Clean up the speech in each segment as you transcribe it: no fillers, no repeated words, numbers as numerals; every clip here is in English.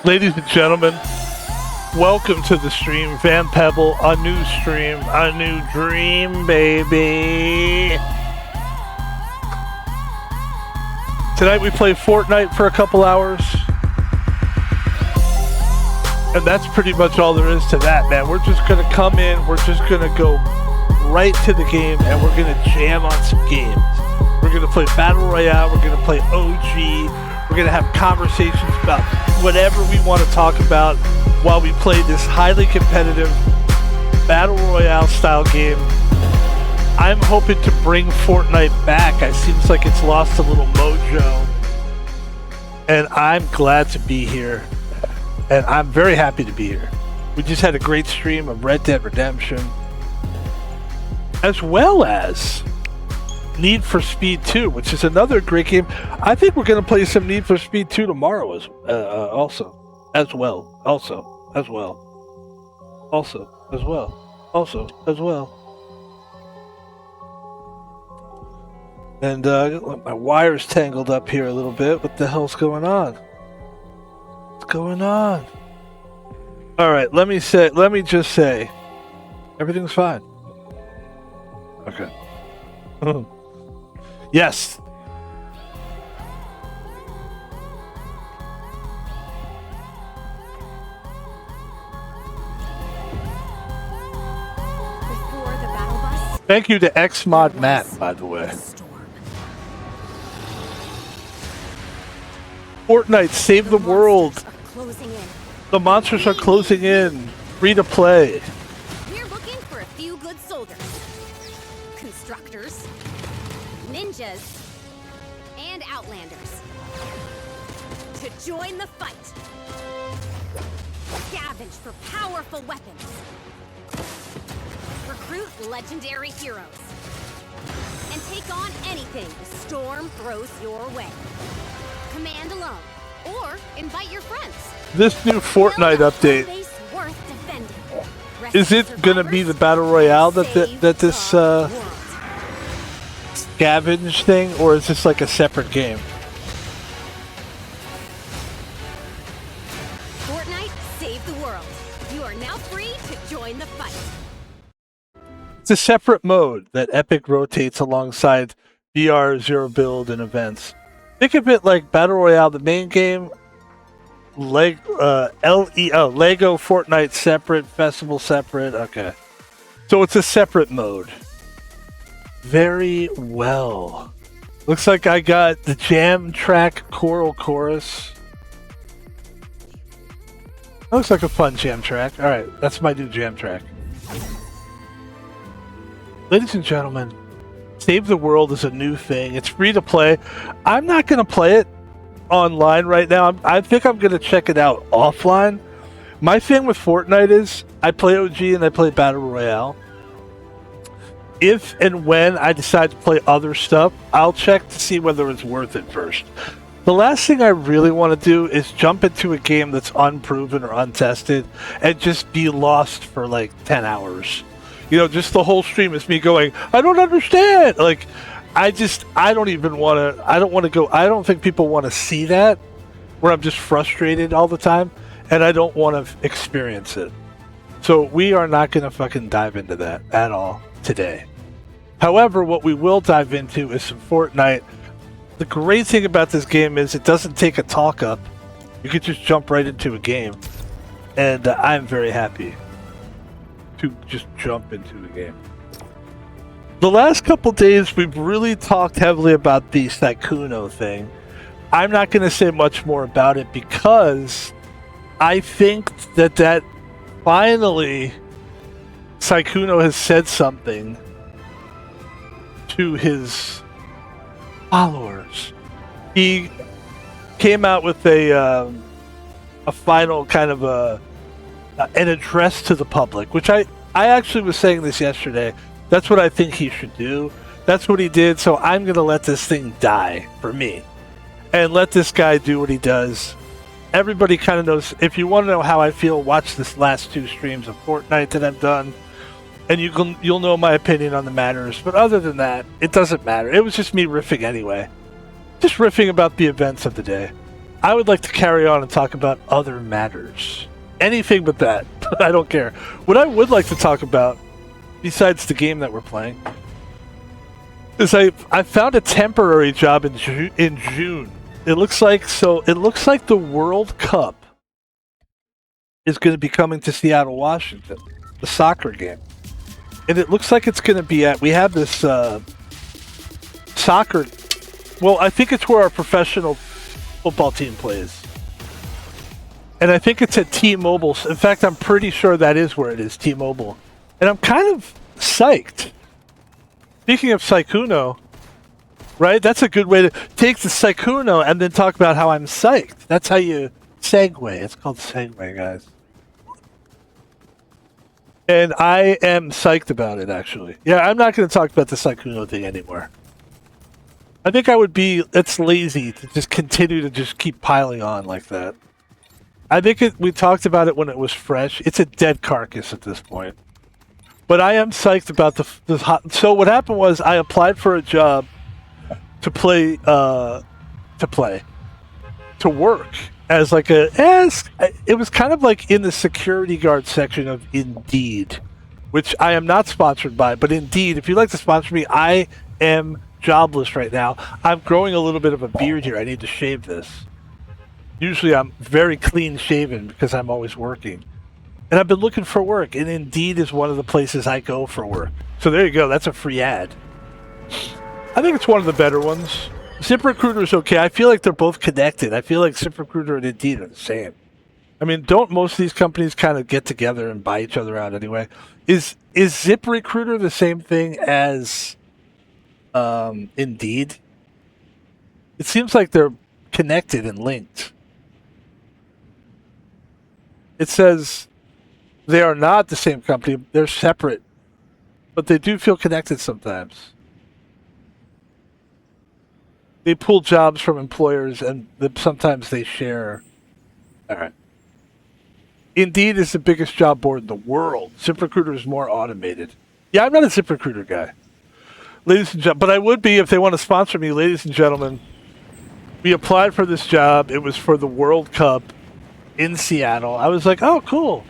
Ladies and gentlemen, welcome to the stream. Van Pebble, a new stream, a new dream, baby. Tonight we play Fortnite for a couple hours. And that's pretty much all there is to that, man. We're just going to come in, we're just going to go right to the game, and we're going to jam on some games. We're going to play Battle Royale, we're going to play OG, we're going to have conversations about whatever we want to talk about while we play this highly competitive Battle Royale style game. I'm hoping to bring Fortnite back. It seems like it's lost a little mojo. And I'm glad to be here. And I'm very happy to be here. We just had a great stream of Red Dead Redemption, as well as Need for Speed 2, which is another great game. I think we're going to play some Need for Speed 2 tomorrow as well. And my wire's tangled up here a little bit. What the hell's going on? What's going on? All right, let me just say, everything's fine. Okay. Yes. Thank you to XMod Matt, by the way. Fortnite, save the world. The monsters are closing in. Free to play. We're looking for a few good soldiers, constructors, ninjas, and outlanders to join the fight. Scavenge for powerful weapons. Recruit legendary heroes. And take on anything the storm throws your way. Command alone, or invite your friends. This new Fortnite update, is it going to be the Battle Royale that this scavenge thing, or is this like a separate game? Fortnite, save the world. You are now free to join the fight. It's a separate mode that Epic rotates alongside VR, Zero Build, and events. Think of it like Battle Royale, the main game, Lego Fortnite separate, Festival separate. Okay. So it's a separate mode. Very well. Looks like I got the jam track choral chorus. That looks like a fun jam track. Alright, that's my new jam track. Ladies and gentlemen, Save the World is a new thing. It's free to play. I'm not going to play it online right now. I think I'm going to check it out offline. My thing with Fortnite is I play OG and I play Battle Royale. If and when I decide to play other stuff, I'll check to see whether it's worth it first. The last thing I really want to do is jump into a game that's unproven or untested and just be lost for like 10 hours. You know, just the whole stream is me going, I don't understand. Like, I don't think people want to see that, where I'm just frustrated all the time, and I don't want to experience it. So we are not going to fucking dive into that at all today. However, what we will dive into is some Fortnite. The great thing about this game is it doesn't take a talk up. You can just jump right into a game. And I'm very happy to just jump into the game. The last couple days, we've really talked heavily about the Sykkuno thing. I'm not going to say much more about it because I think that finally Sykkuno has said something to his followers. He came out with a final kind of an address to the public, which I actually was saying this yesterday. That's what I think he should do. That's what he did, so I'm going to let this thing die for me. And let this guy do what he does. Everybody kind of knows. If you want to know how I feel, watch this last 2 streams of Fortnite that I've done. And you'll know my opinion on the matters. But other than that, it doesn't matter. It was just me riffing anyway. Just riffing about the events of the day. I would like to carry on and talk about other matters. Anything but that. I don't care. What I would like to talk about, besides the game that we're playing, is I found a temporary job in June. It looks like the World Cup is going to be coming to Seattle, Washington, the soccer game, and it looks like it's going to be we have this soccer. Well, I think it's where our professional football team plays, and I think it's at T-Mobile. In fact, I'm pretty sure that is where it is, T-Mobile, and I'm kind of psyched. Speaking of Saikuno, right? That's a good way to take the Saikuno and then talk about how I'm psyched. That's how you segue. It's called segue, guys. And I am psyched about it, actually. Yeah, I'm not going to talk about the Saikuno thing anymore. I think it's lazy to just continue to just keep piling on like that. I think we talked about it when it was fresh. It's a dead carcass at this point. But I am psyched about so what happened was I applied for a job to work as it was kind of like in the security guard section of Indeed, which I am not sponsored by, but Indeed, if you'd like to sponsor me, I am jobless right now. I'm growing a little bit of a beard here. I need to shave this. Usually I'm very clean shaven because I'm always working. And I've been looking for work, and Indeed is one of the places I go for work. So there you go. That's a free ad. I think it's one of the better ones. ZipRecruiter is okay. I feel like they're both connected. I feel like ZipRecruiter and Indeed are the same. I mean, don't most of these companies kind of get together and buy each other out anyway? Is ZipRecruiter the same thing as Indeed? It seems like they're connected and linked. It says they are not the same company. They're separate. But they do feel connected sometimes. They pull jobs from employers, and sometimes they share. All right. Indeed is the biggest job board in the world. ZipRecruiter is more automated. Yeah, I'm not a ZipRecruiter guy. Ladies and gentlemen, but I would be if they want to sponsor me. Ladies and gentlemen, we applied for this job. It was for the World Cup in Seattle. I was like, oh, cool.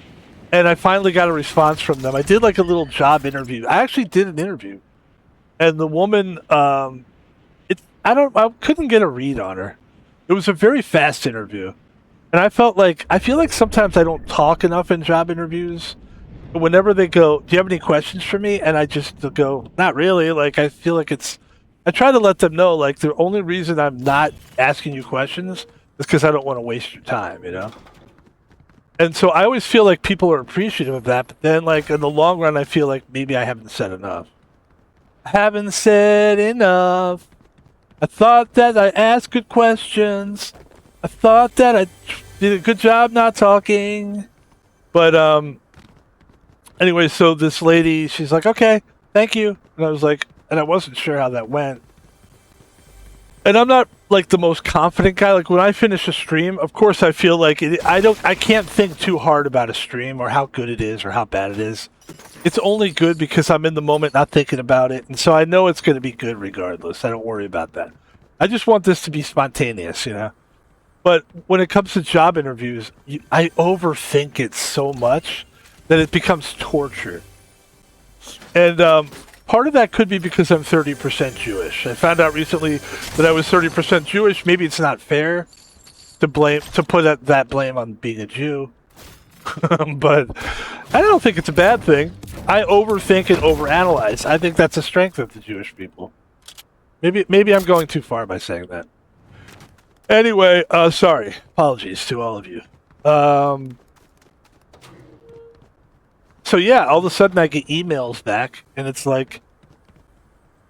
And I finally got a response from them. I did like a little job interview. I actually did an interview. And the woman, I couldn't get a read on her. It was a very fast interview. And I feel like sometimes I don't talk enough in job interviews. But whenever they go, do you have any questions for me? And I just go, not really. Like, I feel like I try to let them know, like, the only reason I'm not asking you questions is because I don't want to waste your time, you know? And so I always feel like people are appreciative of that. But then, like, in the long run, I feel like maybe I haven't said enough. I haven't said enough. I thought that I asked good questions. I thought that I did a good job not talking. But, anyway, so this lady, she's like, okay, thank you. And I was like, and I wasn't sure how that went. And I'm not like the most confident guy. Like when I finish a stream, of course I feel like I can't think too hard about a stream or how good it is or how bad it is. It's only good because I'm in the moment, not thinking about it. And so I know it's going to be good regardless. I don't worry about that. I just want this to be spontaneous, you know? But when it comes to job interviews, I overthink it so much that it becomes torture. And part of that could be because I'm 30% Jewish. I found out recently that I was 30% Jewish. Maybe it's not fair to put that blame on being a Jew. But I don't think it's a bad thing. I overthink and overanalyze. I think that's a strength of the Jewish people. Maybe I'm going too far by saying that. Anyway, sorry. Apologies to all of you. So yeah, all of a sudden I get emails back, and it's like,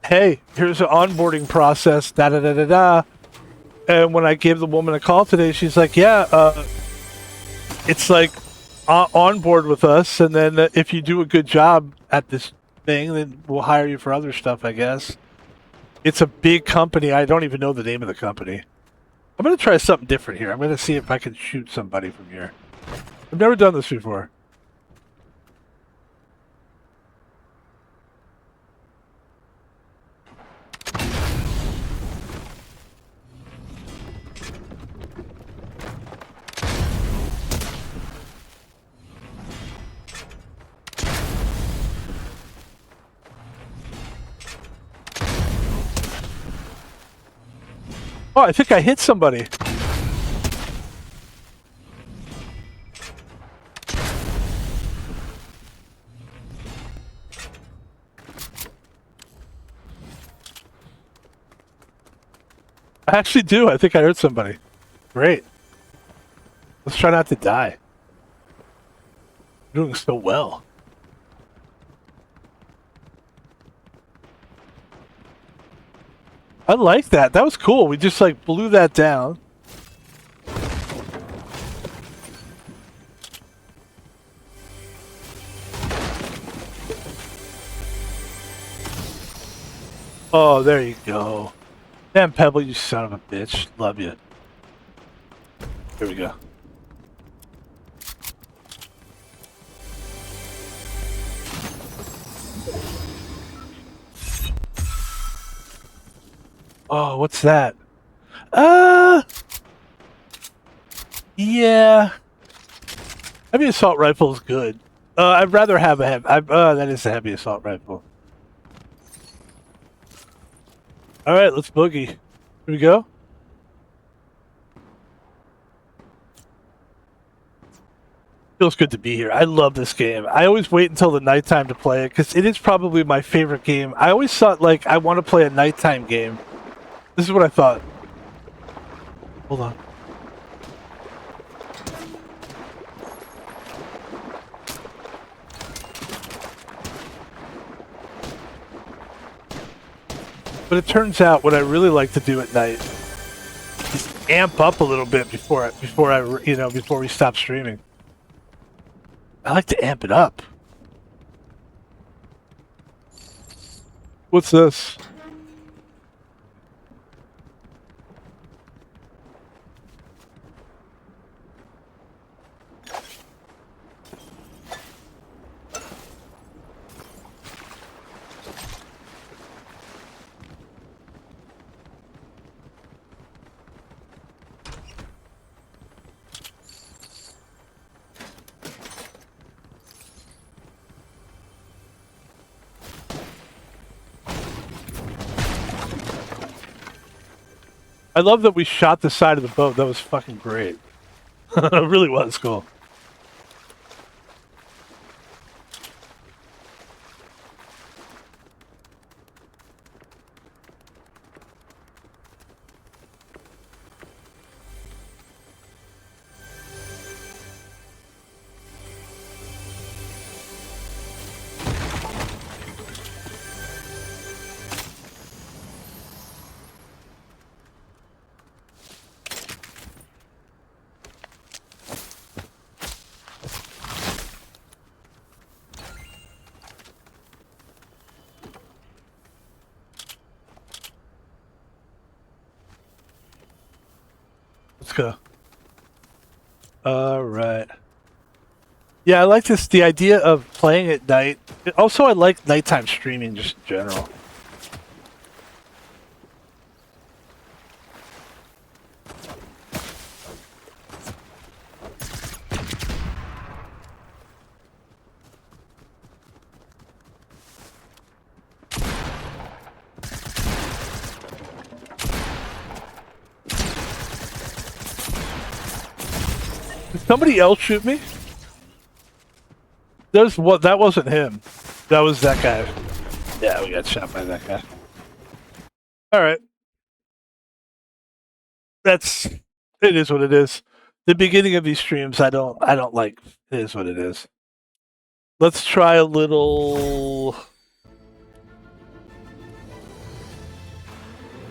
hey, here's an onboarding process, da-da-da-da-da. And when I gave the woman a call today, she's like, yeah, it's like on board with us, and then if you do a good job at this thing, then we'll hire you for other stuff, I guess. It's a big company. I don't even know the name of the company. I'm going to try something different here. I'm going to see if I can shoot somebody from here. I've never done this before. Oh, I think I hit somebody. I actually do. I think I hurt somebody. Great. Let's try not to die. You're doing so well. I like that. That was cool. We just like blew that down. Oh, there you go. Damn, Pebble, you son of a bitch. Love you. Here we go. Oh, what's that? Yeah. Heavy assault rifle is good. I'd rather have a heavy. That is a heavy assault rifle. All right, let's boogie. Here we go. Feels good to be here. I love this game. I always wait until the nighttime to play it because it is probably my favorite game. I always thought like I want to play a nighttime game. This is what I thought. Hold on. But it turns out what I really like to do at night is amp up a little bit before we stop streaming. I like to amp it up. What's this? I love that we shot the side of the boat. That was fucking great. It really was cool. Let's go. All right. Yeah, I like this. The idea of playing at night. Also, I like nighttime streaming just in general. Did somebody else shoot me? There's what? That wasn't him. That was that guy. Yeah, we got shot by that guy. All right. That's. It is what it is. The beginning of these streams, I don't like. It is what it is. Let's try a little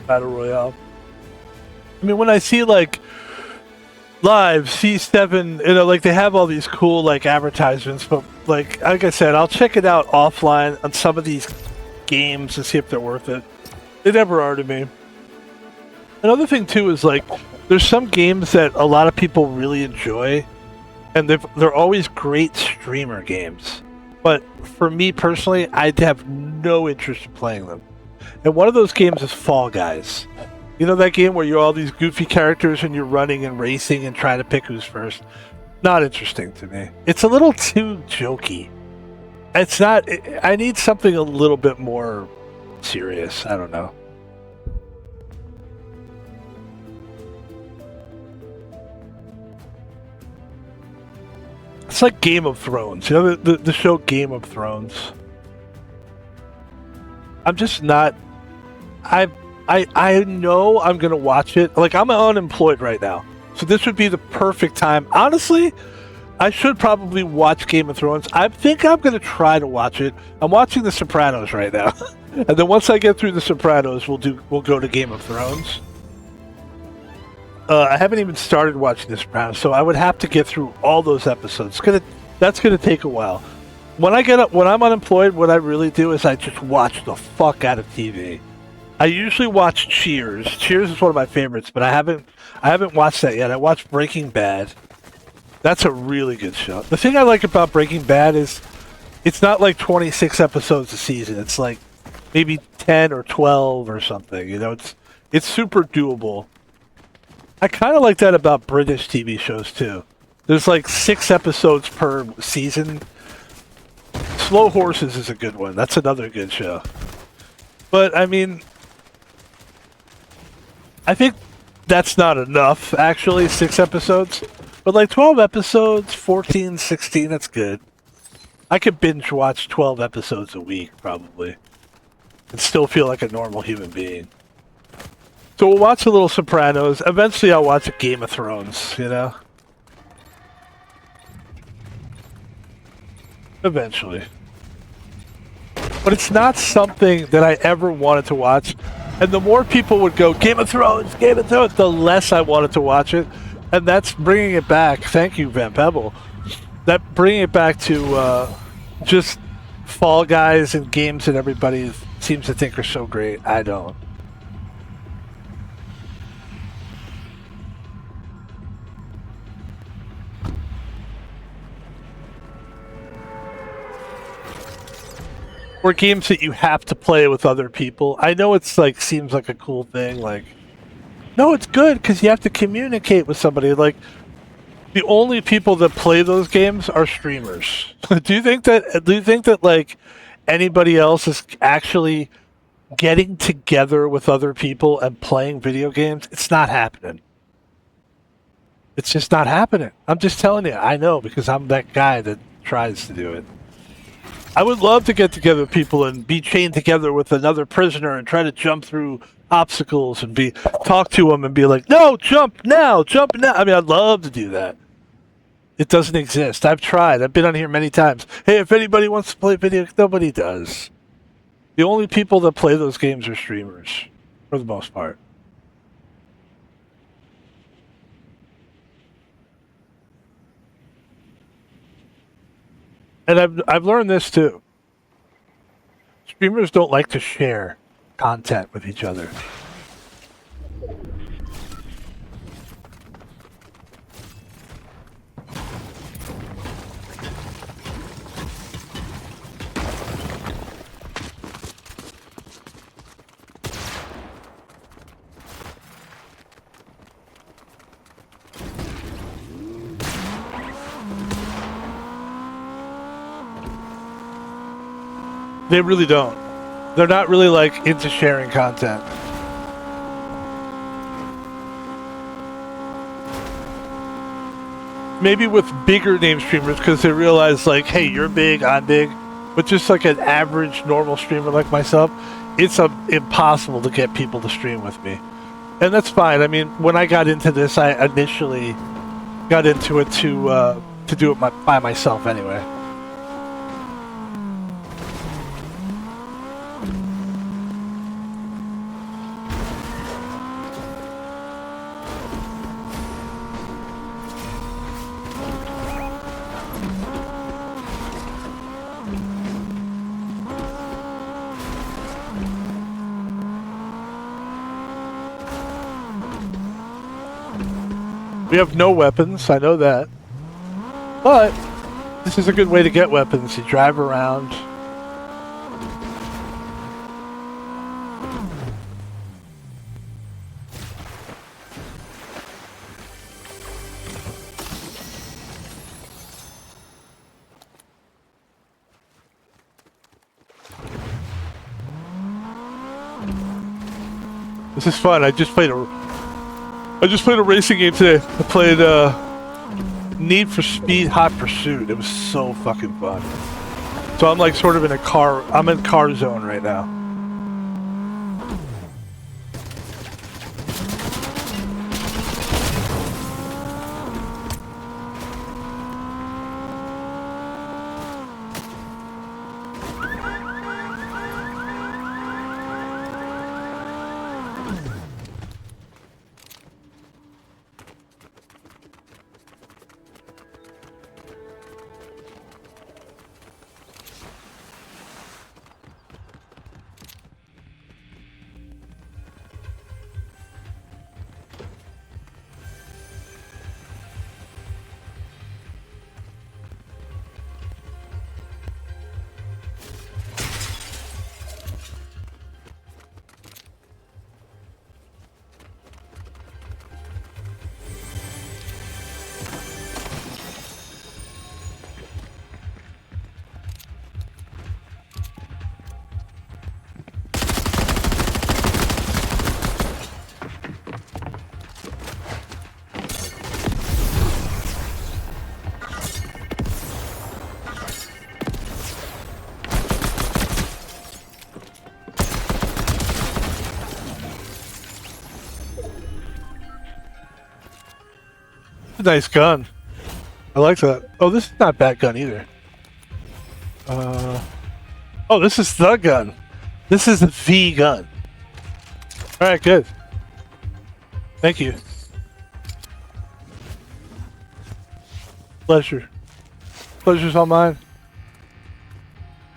battle royale. I mean, when I see like live C7, like they have all these cool like advertisements, but like I said, I'll check it out offline on some of these games to see if they're worth it. They never are to me. Another thing too is like there's some games that a lot of people really enjoy, and they're always great streamer games. But for me personally, I have no interest in playing them. And one of those games is Fall Guys. You know that game where you're all these goofy characters and you're running and racing and trying to pick who's first? Not interesting to me. It's a little too jokey. It's not. I need something a little bit more serious. I don't know. It's like Game of Thrones. You know the show Game of Thrones. I'm just not. I know I'm gonna watch it. Like, I'm unemployed right now, so this would be the perfect time. Honestly, I should probably watch Game of Thrones. I think I'm gonna try to watch it. I'm watching The Sopranos right now, and then once I get through The Sopranos, we'll go to Game of Thrones. I haven't even started watching The Sopranos, so I would have to get through all those episodes. That's gonna take a while. When I'm unemployed, what I really do is I just watch the fuck out of TV. I usually watch Cheers. Cheers is one of my favorites, but I haven't watched that yet. I watched Breaking Bad. That's a really good show. The thing I like about Breaking Bad is it's not like 26 episodes a season. It's like maybe 10 or 12 or something. You know, it's super doable. I kind of like that about British TV shows too. There's like 6 episodes per season. Slow Horses is a good one. That's another good show. But I mean, I think that's not enough, actually, 6 episodes. But like 12 episodes, 14, 16, that's good. I could binge watch 12 episodes a week, probably, and still feel like a normal human being. So we'll watch a little Sopranos. Eventually I'll watch a Game of Thrones, you know? Eventually. But it's not something that I ever wanted to watch. And the more people would go, Game of Thrones, the less I wanted to watch it. And that's bringing it back. Thank you, Van Pebble. That bringing it back to just Fall Guys and games that everybody seems to think are so great. I don't. Or games that you have to play with other people. I know it's like seems like a cool thing. Like, no, it's good because you have to communicate with somebody. Like, the only people that play those games are streamers. Do you think that like anybody else is actually getting together with other people and playing video games? It's not happening. It's just not happening. I'm just telling you. I know because I'm that guy that tries to do it. I would love to get together with people and be chained together with another prisoner and try to jump through obstacles and talk to them and be like, no, jump now. I mean, I'd love to do that. It doesn't exist. I've tried. I've been on here many times. Hey, if anybody wants to play video, nobody does. The only people that play those games are streamers, for the most part. And I've learned this too. Streamers don't like to share content with each other. They really don't. They're not really like into sharing content. Maybe with bigger name streamers because they realize like, hey, you're big, I'm big. But just like an average normal streamer like myself, it's impossible to get people to stream with me. And that's fine. I mean, when I got into this, I initially got into it to do it by myself anyway. We have no weapons, I know that. But this is a good way to get weapons. You drive around. This is fun. I just played a racing game today. I played Need for Speed Hot Pursuit. It was so fucking fun. So I'm like sort of in a car. I'm in car zone right now. Nice gun. I like that. Oh, this is not a bad gun either. Oh, this is the gun. This is the V gun. All right, good. Thank you. Pleasure. Pleasure's all mine.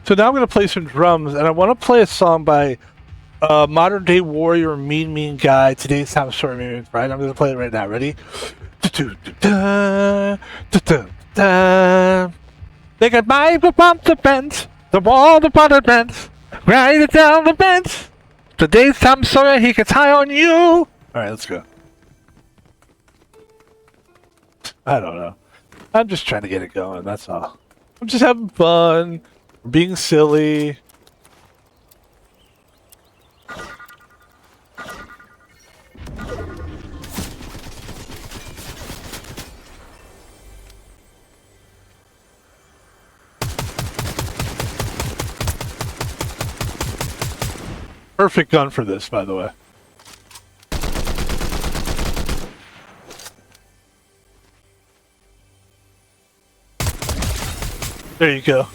So now I'm going to play some drums, and I want to play a song by Modern Day Warrior, Mean Guy, Today's Time Story, right? I'm going to play it right now. Ready? They got my bump the bench, the wall the bottom bench, ride it down the bench. Today's Tom Sawyer, he gets high on you. All right, let's go. I don't know. I'm just trying to get it going. That's all. I'm just having fun, being silly. Perfect gun for this, by the way. There you go.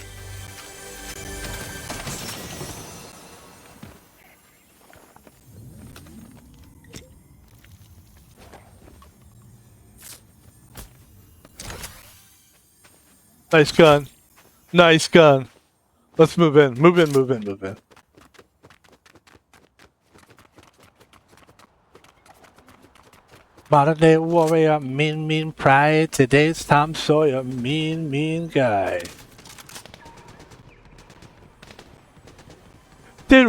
Nice gun. Nice gun. Let's move in. Move in, move in, move in. Modern Day Warrior, mean pride. Today's Tom Sawyer, mean guy. You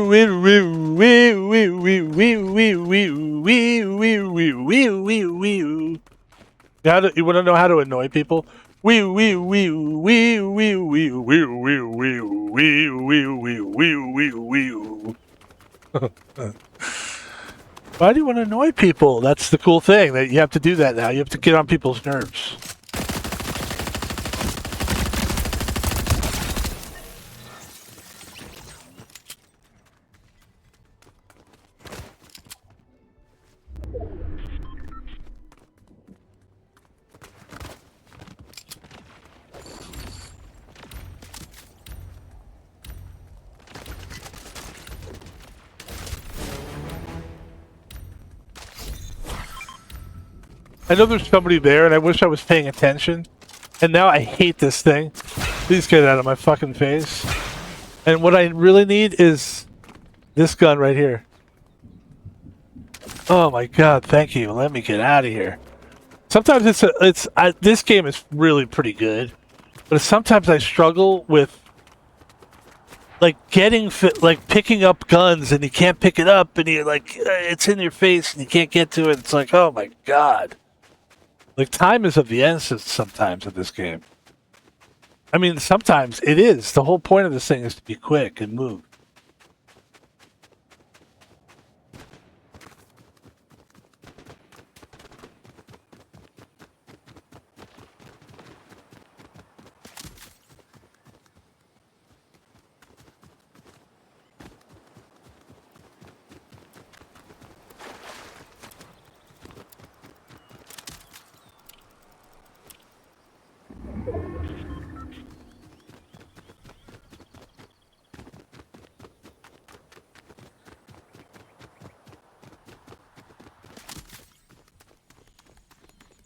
want to know how to annoy people? Why do you want to annoy people? That's the cool thing, that you have to do that now. You have to get on people's nerves. I know there's somebody there, and I wish I was paying attention. And now I hate this thing. Please get it out of my fucking face. And what I really need is this gun right here. Oh my god, thank you. Let me get out of here. Sometimes this game is really pretty good, but sometimes I struggle with like picking up guns, and you can't pick it up, and you're like, it's in your face and you can't get to it. It's like, oh my god. Like, time is of the essence sometimes in this game. I mean, sometimes it is. The whole point of this thing is to be quick and move.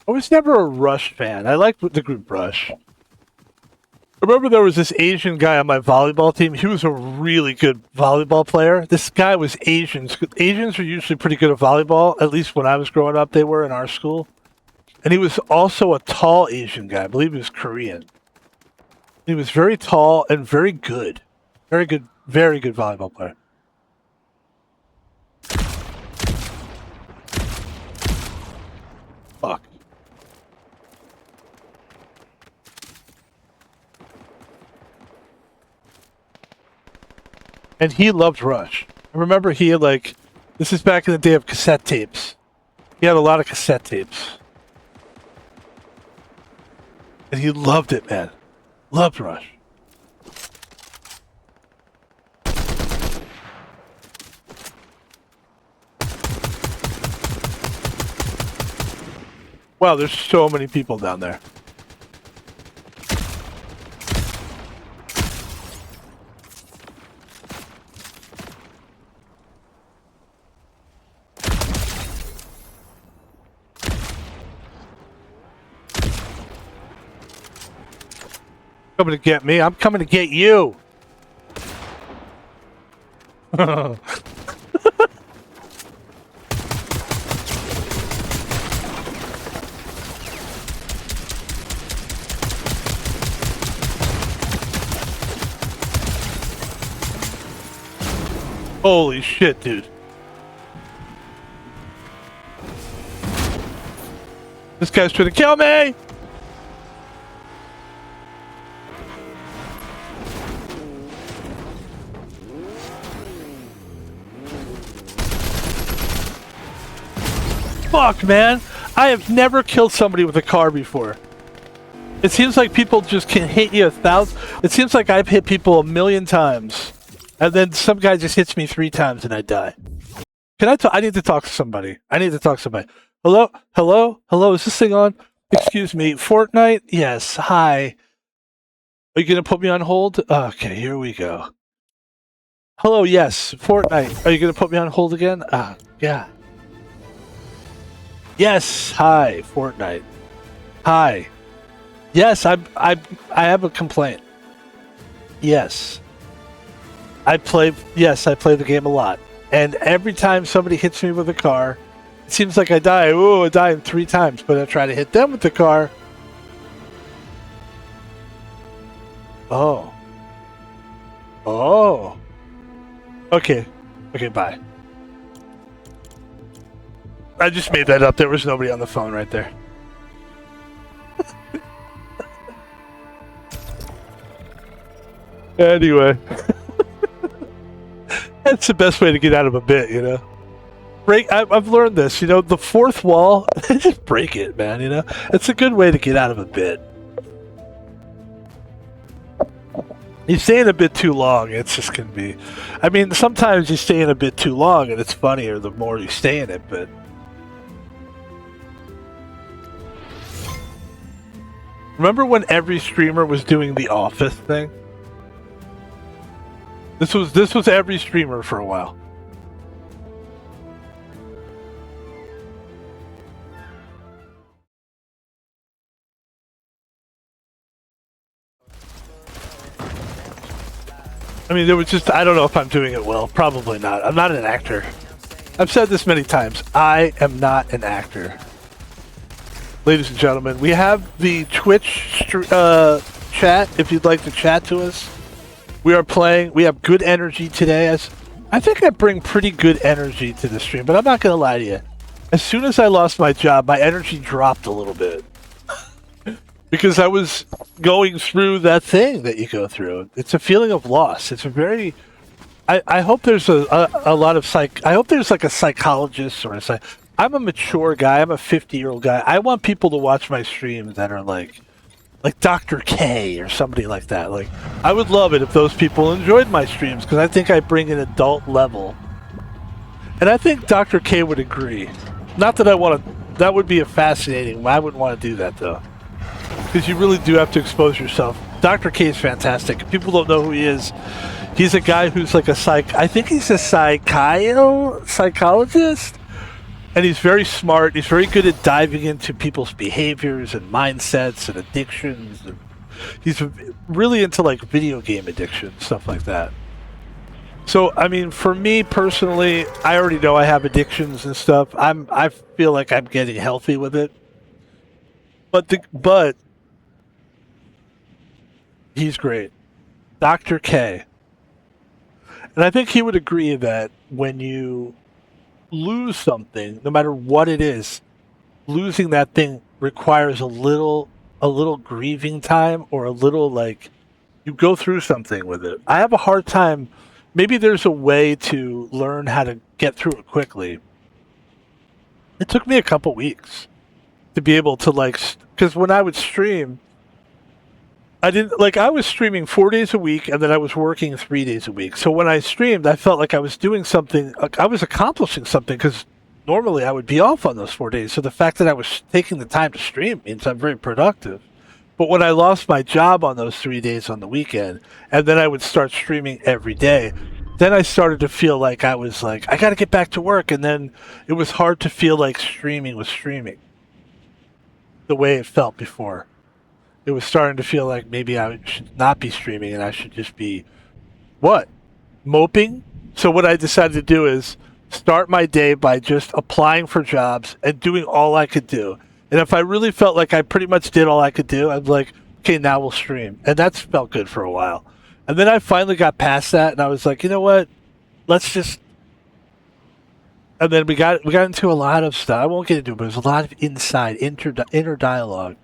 I was never a Rush fan. I liked the group Rush. I remember there was this Asian guy on my volleyball team. He was a really good volleyball player. This guy was Asian. Asians are usually pretty good at volleyball. At least when I was growing up, they were in our school. And he was also a tall Asian guy. I believe he was Korean. He was very tall and very good. Very good volleyball player. Fuck. And he loved Rush. I remember he had this is back in the day of cassette tapes. He had a lot of cassette tapes. And he loved it, man. Loved Rush. Wow, there's so many people down there. Coming to get me. I'm coming to get you. Holy shit, dude. This guy's trying to kill me! Fuck, man. I have never killed somebody with a car before. It seems like people just can hit you 1,000. It seems like I've hit people 1,000,000 times. And then some guy just hits me 3 times and I die. Can I talk? I need to talk to somebody. Hello? Hello? Hello? Is this thing on? Excuse me. Fortnite? Yes. Hi. Are you going to put me on hold? Okay, here we go. Hello, yes. Fortnite. Are you going to put me on hold again? Yeah. Yes. Hi, Fortnite. Hi. Yes, I have a complaint. Yes. I play the game a lot. And every time somebody hits me with a car, it seems like I die. Ooh, I die 3 times, but I try to hit them with the car. Oh. Oh. Okay. Okay, bye. I just made that up. There was nobody on the phone right there. Anyway. That's the best way to get out of a bit, you know? I've learned this, you know, the 4th wall, just break it, man, you know? It's a good way to get out of a bit. You stay in a bit too long, it's just gonna be... I mean, sometimes you stay in a bit too long and it's funnier the more you stay in it, but... Remember when every streamer was doing the office thing? This was every streamer for a while. I mean, there was just, I don't know if I'm doing it well. Probably not. I'm not an actor. I've said this many times. I am not an actor. Ladies and gentlemen, we have the Twitch chat if you'd like to chat to us. We are playing. We have good energy today. I think I bring pretty good energy to the stream, but I'm not going to lie to you. As soon as I lost my job, my energy dropped a little bit. Because I was going through that thing that you go through. It's a feeling of loss. It's a very... I hope there's a lot of I hope there's like a psychologist or a I'm a mature guy. I'm a 50-year-old guy. I want people to watch my streams that are like Dr. K or somebody like that. Like, I would love it if those people enjoyed my streams because I think I bring an adult level. And I think Dr. K would agree. Not that I want to... That would be a fascinating... I wouldn't want to do that, though. Because you really do have to expose yourself. Dr. K is fantastic. If people don't know who he is, he's a guy who's like a I think he's a psychologist. And he's very smart. He's very good at diving into people's behaviors and mindsets and addictions. And he's really into like video game addiction, stuff like that. So, I mean, for me personally, I already know I have addictions and stuff. I feel like I'm getting healthy with it. But he's great. Dr. K. And I think he would agree that when you lose something, no matter what it is, losing that thing requires a little grieving time, or a little, like, you go through something with it. I have a hard time. Maybe there's a way to learn how to get through it quickly. It took me a couple weeks to be able to, like, because when I would stream, I didn't, like, I was streaming 4 days a week, and then I was working 3 days a week. So when I streamed, I felt like I was doing something, like I was accomplishing something, because normally I would be off on those 4 days. So the fact that I was taking the time to stream means I'm very productive. But when I lost my job on those 3 days on the weekend, and then I would start streaming every day, then I started to feel like I was like, I got to get back to work. And then it was hard to feel like streaming was streaming the way it felt before. It was starting to feel like maybe I should not be streaming and I should just be, what? Moping? So what I decided to do is start my day by just applying for jobs and doing all I could do. And if I really felt like I pretty much did all I could do, I'd be like, okay, now we'll stream. And that's felt good for a while. And then I finally got past that, and I was like, you know what? Let's just... And then we got into a lot of stuff. I won't get into it, but there's a lot of inner dialogue.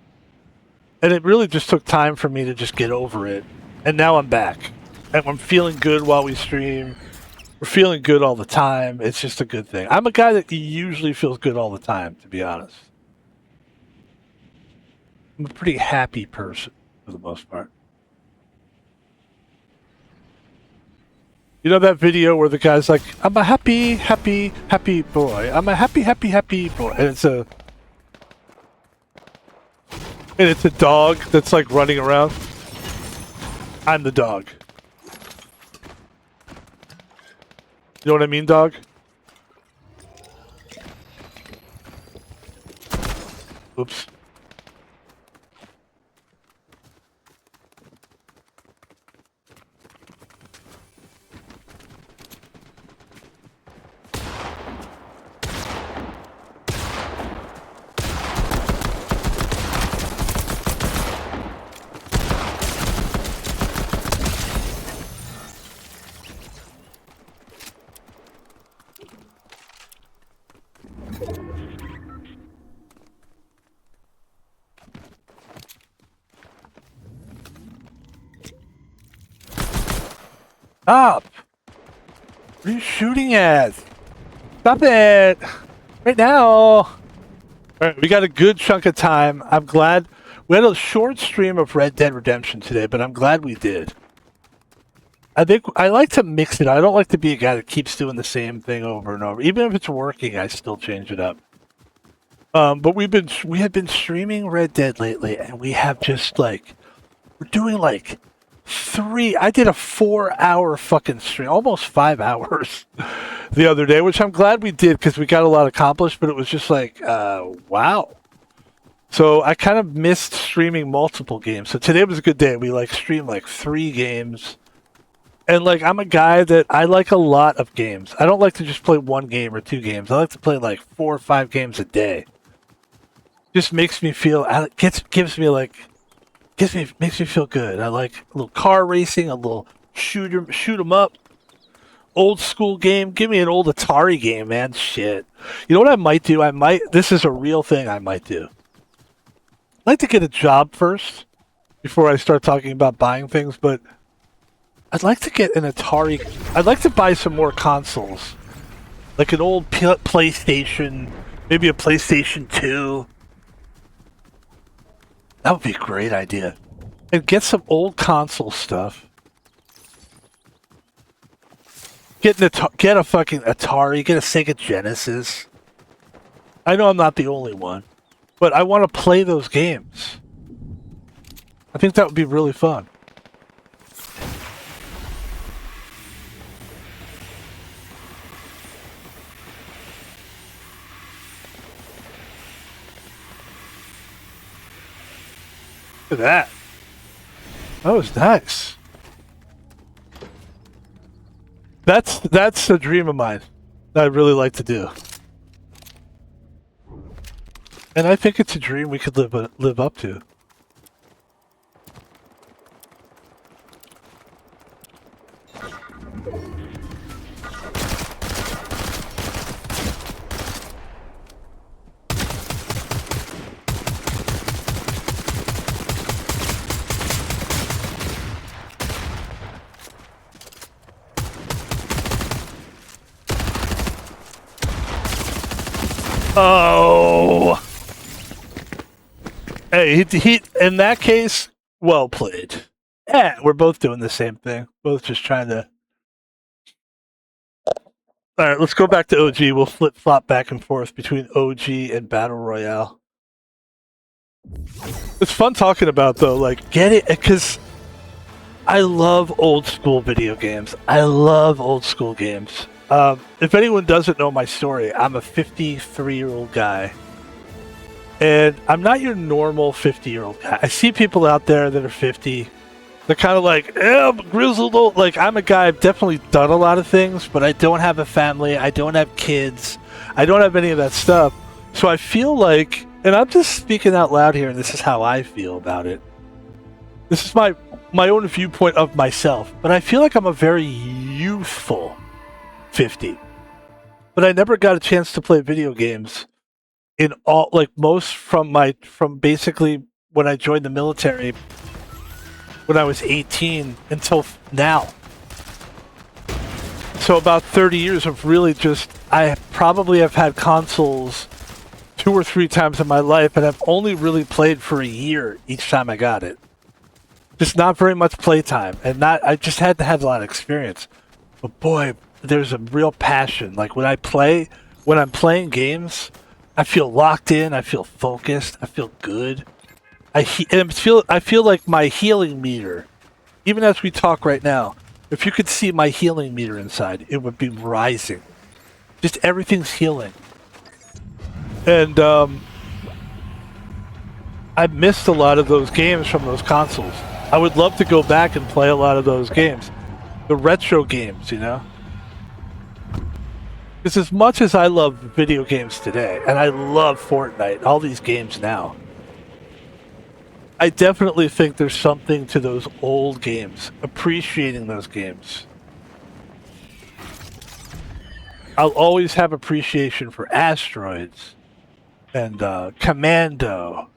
And it really just took time for me to just get over it. And now I'm back. And I'm feeling good while we stream. We're feeling good all the time. It's just a good thing. I'm a guy that usually feels good all the time, to be honest. I'm a pretty happy person, for the most part. You know that video where the guy's like, I'm a happy, happy, happy boy. I'm a happy, happy, happy boy. And it's a dog that's like running around. I'm the dog. You know what I mean, dog? Oops. Stop! What are you shooting at? Stop it! Right now! Alright, we got a good chunk of time. I'm glad. We had a short stream of Red Dead Redemption today, but I'm glad we did. I think I like to mix it. I don't like to be a guy that keeps doing the same thing over and over. Even if it's working, I still change it up. But we have been streaming Red Dead lately, and we have just like, we're doing like I did a 4-hour fucking stream, almost 5 hours the other day, which I'm glad we did because we got a lot accomplished, but it was just like, wow. So I kind of missed streaming multiple games. So today was a good day. We like streamed like 3 games. And like, I'm a guy that I like a lot of games. I don't like to just play 1 game or 2 games. I like to play like 4 or 5 games a day. Just makes me feel, makes me feel good. I like a little car racing, a little shoot 'em up, old school game. Give me an old Atari game, man. Shit. You know what I might do? This is a real thing I might do. I'd like to get a job first before I start talking about buying things, but I'd like to get an Atari. I'd like to buy some more consoles. Like an old PlayStation, maybe a PlayStation 2. That would be a great idea. And get some old console stuff. Get a fucking Atari, get a Sega Genesis. I know I'm not the only one, but I want to play those games. I think that would be really fun. Look at that. That was nice. That's a dream of mine that I'd really like to do. And I think it's a dream we could live up to. Oh! Hey, he in that case, well played. Yeah, we're both doing the same thing. Both just trying to... Alright, let's go back to OG. We'll flip-flop back and forth between OG and Battle Royale. It's fun talking about, though, like, get it, because I love old school video games. I love old school games. If anyone doesn't know my story, I'm a 53-year-old guy. And I'm not your normal 50-year-old guy. I see people out there that are 50. They're kind of like, I'm grizzled old. Like, I'm a guy, I've definitely done a lot of things, but I don't have a family. I don't have kids. I don't have any of that stuff. So I feel like, and I'm just speaking out loud here, and this is how I feel about it. This is my own viewpoint of myself. But I feel like I'm a very youthful 50. But I never got a chance to play video games in all, like, most from basically when I joined the military when I was 18 until now. So about 30 years of really just, I probably have had consoles 2 or 3 times in my life, and I've only really played for a year each time I got it. Just not very much playtime, and I just had to have a lot of experience. But boy, there's a real passion. Like when I'm playing games, I feel locked in, I feel focused, I feel good. I feel like my healing meter, even as we talk right now, if you could see my healing meter inside, it would be rising. Just everything's healing. And I missed a lot of those games from those consoles. I would love to go back and play a lot of those games. The retro games, you know? Because as much as I love video games today, and I love Fortnite, all these games now, I definitely think there's something to those old games, appreciating those games. I'll always have appreciation for Asteroids and Commando,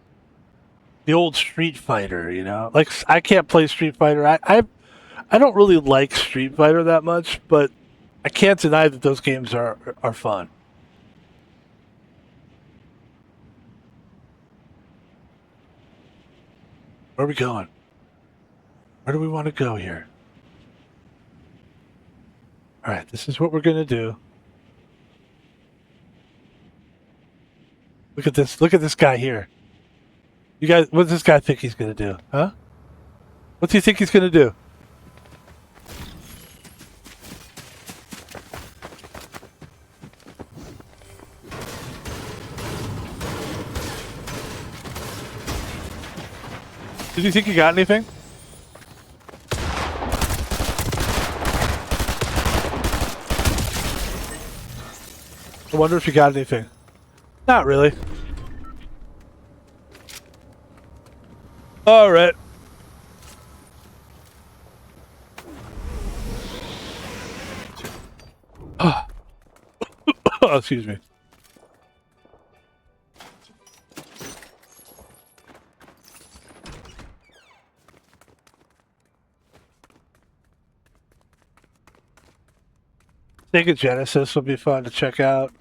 the old Street Fighter, you know? Like, I can't play Street Fighter. I don't really like Street Fighter that much, but I can't deny that those games are fun. Where are we going? Where do we want to go here? Alright, this is what we're going to do. Look at this. Look at this guy here. You guys, what does this guy think he's going to do? Huh? What do you think he's going to do? Did you think you got anything? I wonder if you got anything. Not really. Alright. Oh, excuse me. Sega Genesis will be fun to check out.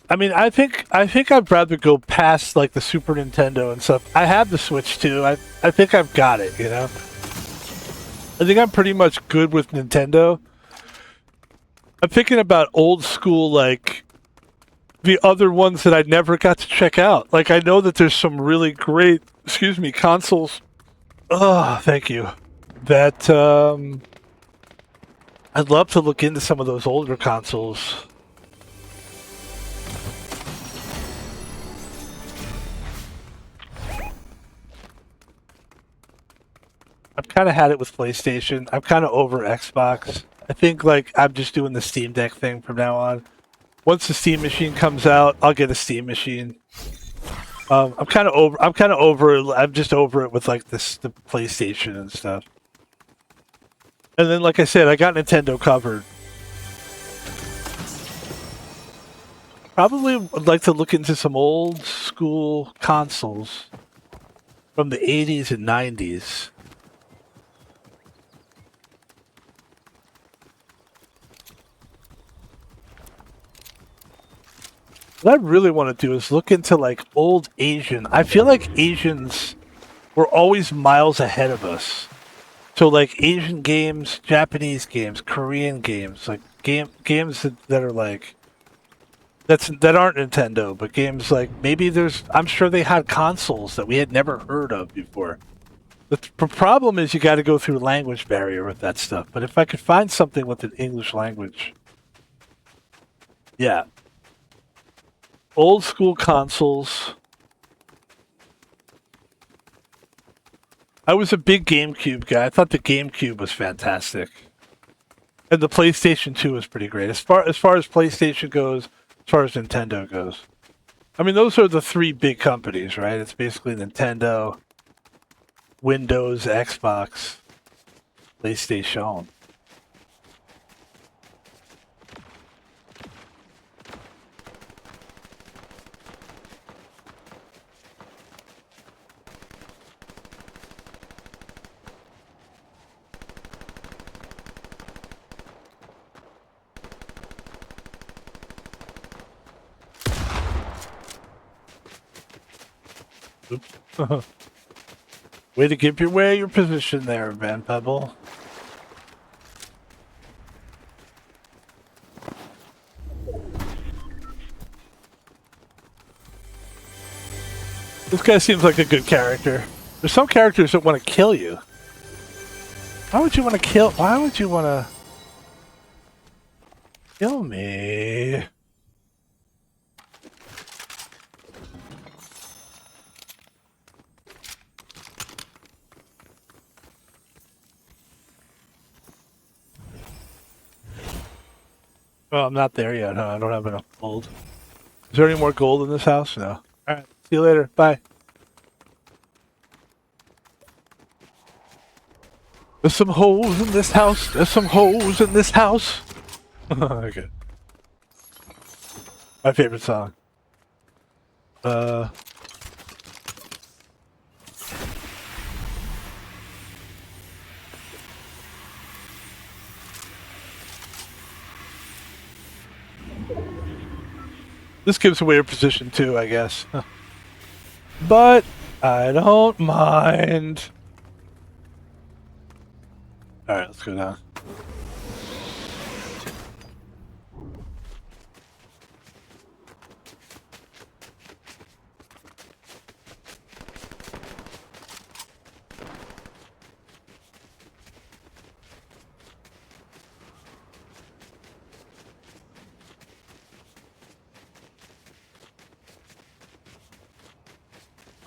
I mean, I think I'd rather go past like the Super Nintendo and stuff. I have the Switch too. I think I've got it, you know? I think I'm pretty much good with Nintendo. I'm thinking about old school, like the other ones that I never got to check out. Like, I know that there's some really great, excuse me, consoles. Oh, thank you. That I'd love to look into some of those older consoles. I've kind of had it with PlayStation. I'm kind of over Xbox. I think like I'm just doing the Steam Deck thing from now on. Once the Steam machine comes out, I'll get a Steam machine. I'm kind of over. I'm kind of over it. I'm just over it with like the PlayStation and stuff. And then, like I said, I got Nintendo covered. Probably would like to look into some old school consoles from the 80s and 90s. What I really want to do is look into like old Asian. I feel like Asians were always miles ahead of us. So like Asian games, Japanese games, Korean games, like games that are like that aren't Nintendo, but games like maybe I'm sure they had consoles that we had never heard of before. The problem is you got to go through a language barrier with that stuff. But if I could find something with an English language, yeah. Old school consoles. I was a big GameCube guy. I thought the GameCube was fantastic. And the PlayStation 2 was pretty great. As far as PlayStation goes, as far as Nintendo goes. I mean, those are the three big companies, right? It's basically Nintendo, Windows, Xbox, PlayStation. Oops. Way to give away your position there, Van Pebble. This guy seems like a good character. There's some characters that want to kill you. Why would you want to kill? Why would you want to kill me? Oh, I'm not there yet, huh? I don't have enough gold. Is there any more gold in this house? No. Alright, see you later. Bye. There's some holes in this house. There's some holes in this house. Okay. My favorite song. This gives away a position too, I guess. But I don't mind. Alright, let's go down.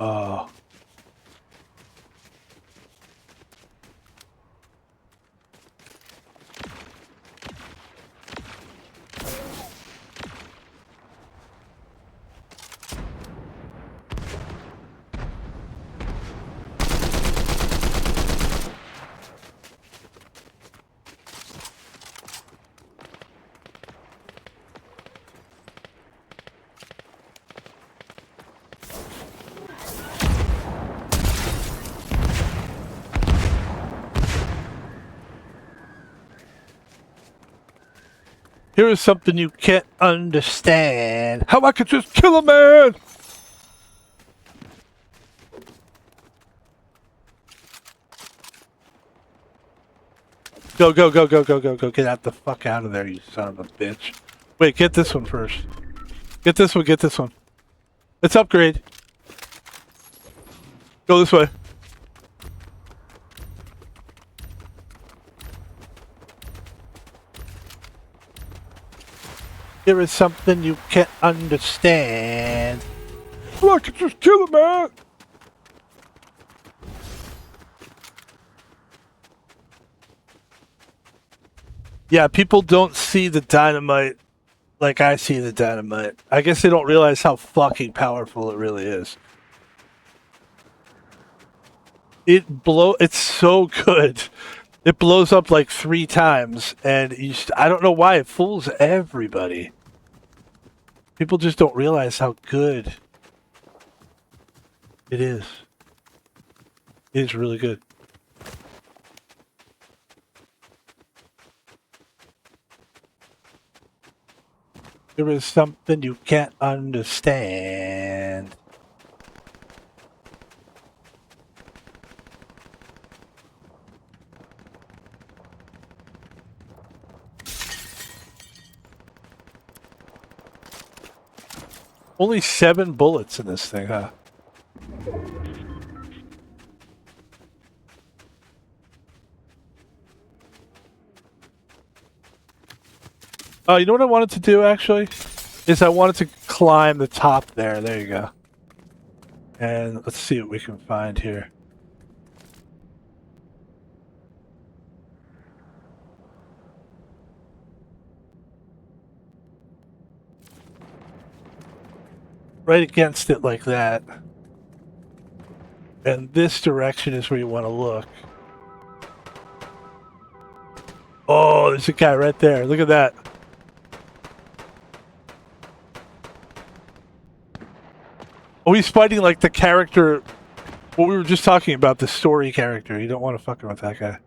Oh. Here is something you can't understand. How I could just kill a man! Go, go, go, go, go, go, go. Get out the fuck out of there, you son of a bitch. Wait, get this one first. Get this one, get this one. Let's upgrade. Go this way. There is something you can't understand. I could just kill a man! Yeah, people don't see the dynamite like I see the dynamite. I guess they don't realize how fucking powerful it really is. It's so good. It blows up like 3 times, and I don't know why it fools everybody. People just don't realize how good it is. It is really good. There is something you can't understand. Only 7 bullets in this thing, huh? Oh, you know what I wanted to do, actually? Is I wanted to climb the top there. There you go. And let's see what we can find here. Right against it like that. And this direction is where you want to look. Oh, there's a guy right there. Look at that. Oh, he's fighting like the character. What we were just talking about, the story character. You don't want to fuck with that guy.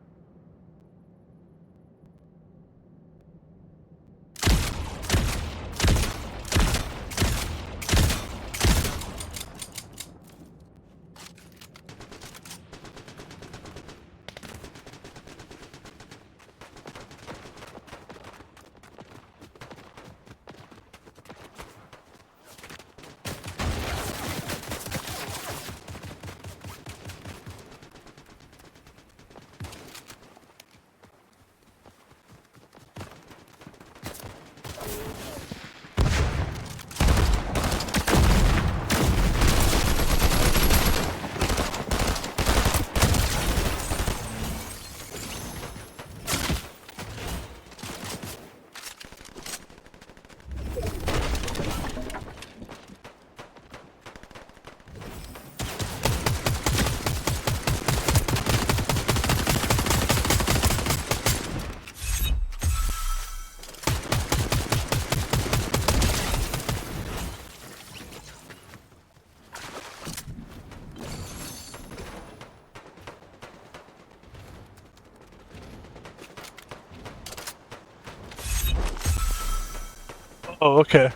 Oh, okay.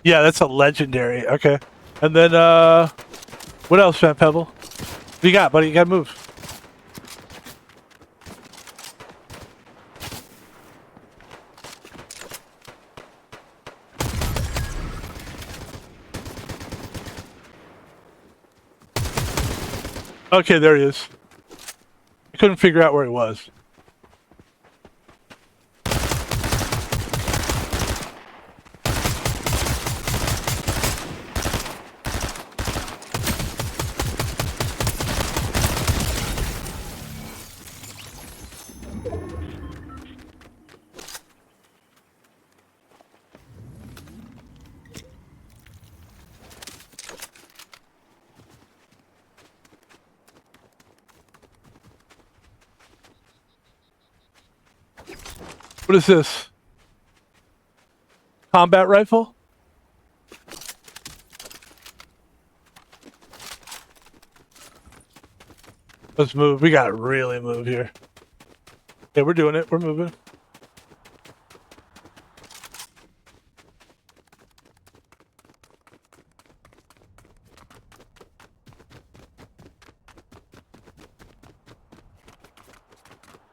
Yeah, that's a legendary. Okay. And then, what else, Fat Pebble? What you got, buddy? You gotta move. Okay, there he is. I couldn't figure out where he was. What is this? Combat rifle? Let's move. We gotta really move here. Okay, we're doing it. We're moving.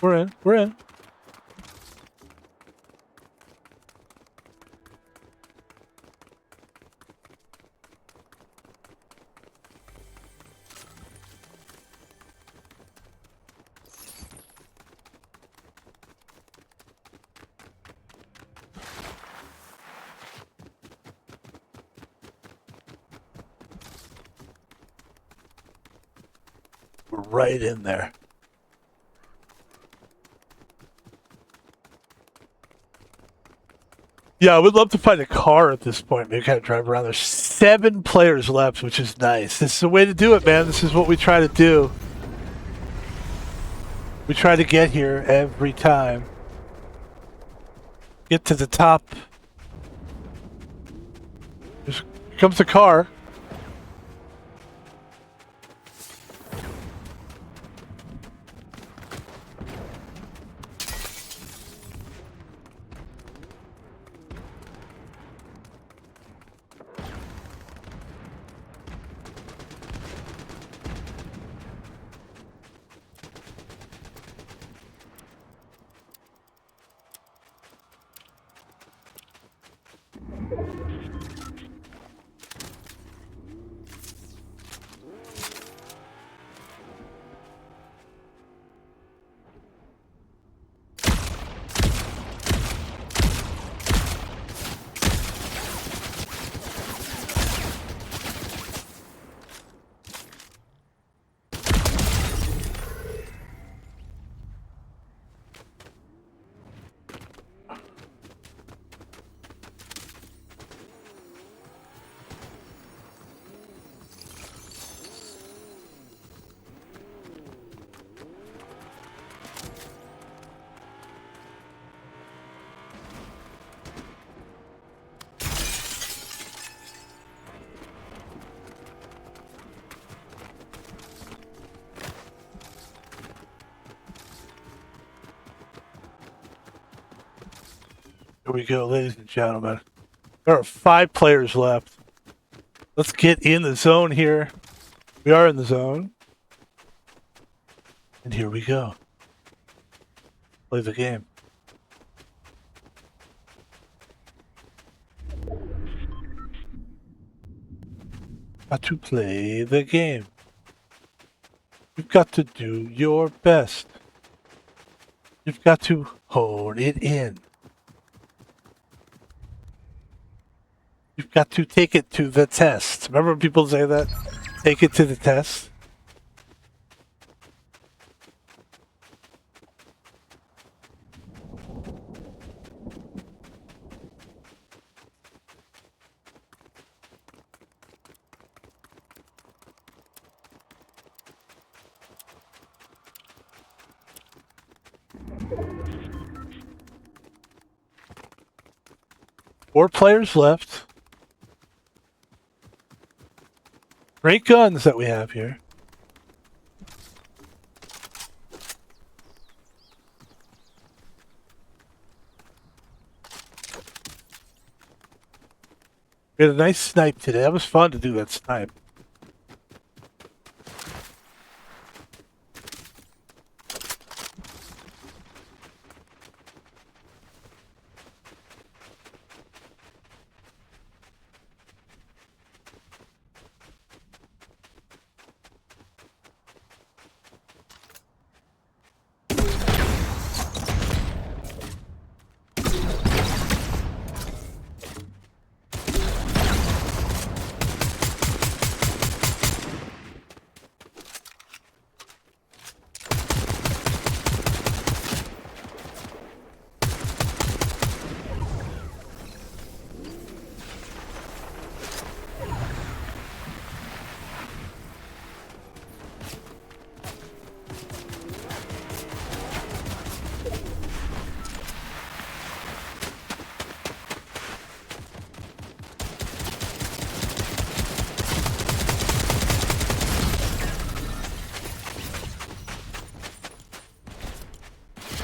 We're in. We're in. We're right in there. Yeah, I would love to find a car at this point. Maybe kind of drive around. There's 7 players left, which is nice. This is the way to do it, man. This is what we try to do. We try to get here every time. Get to the top. Here comes the car. Here we go, ladies and gentlemen. There are 5 players left. Let's get in the zone here. We are in the zone. And here we go. Play the game. Got to play the game. You've got to do your best. You've got to hone it in. You've got to take it to the test. Remember when people say that? Take it to the test. Four players left. Great guns that we have here. We had a nice snipe today. That was fun to do that snipe.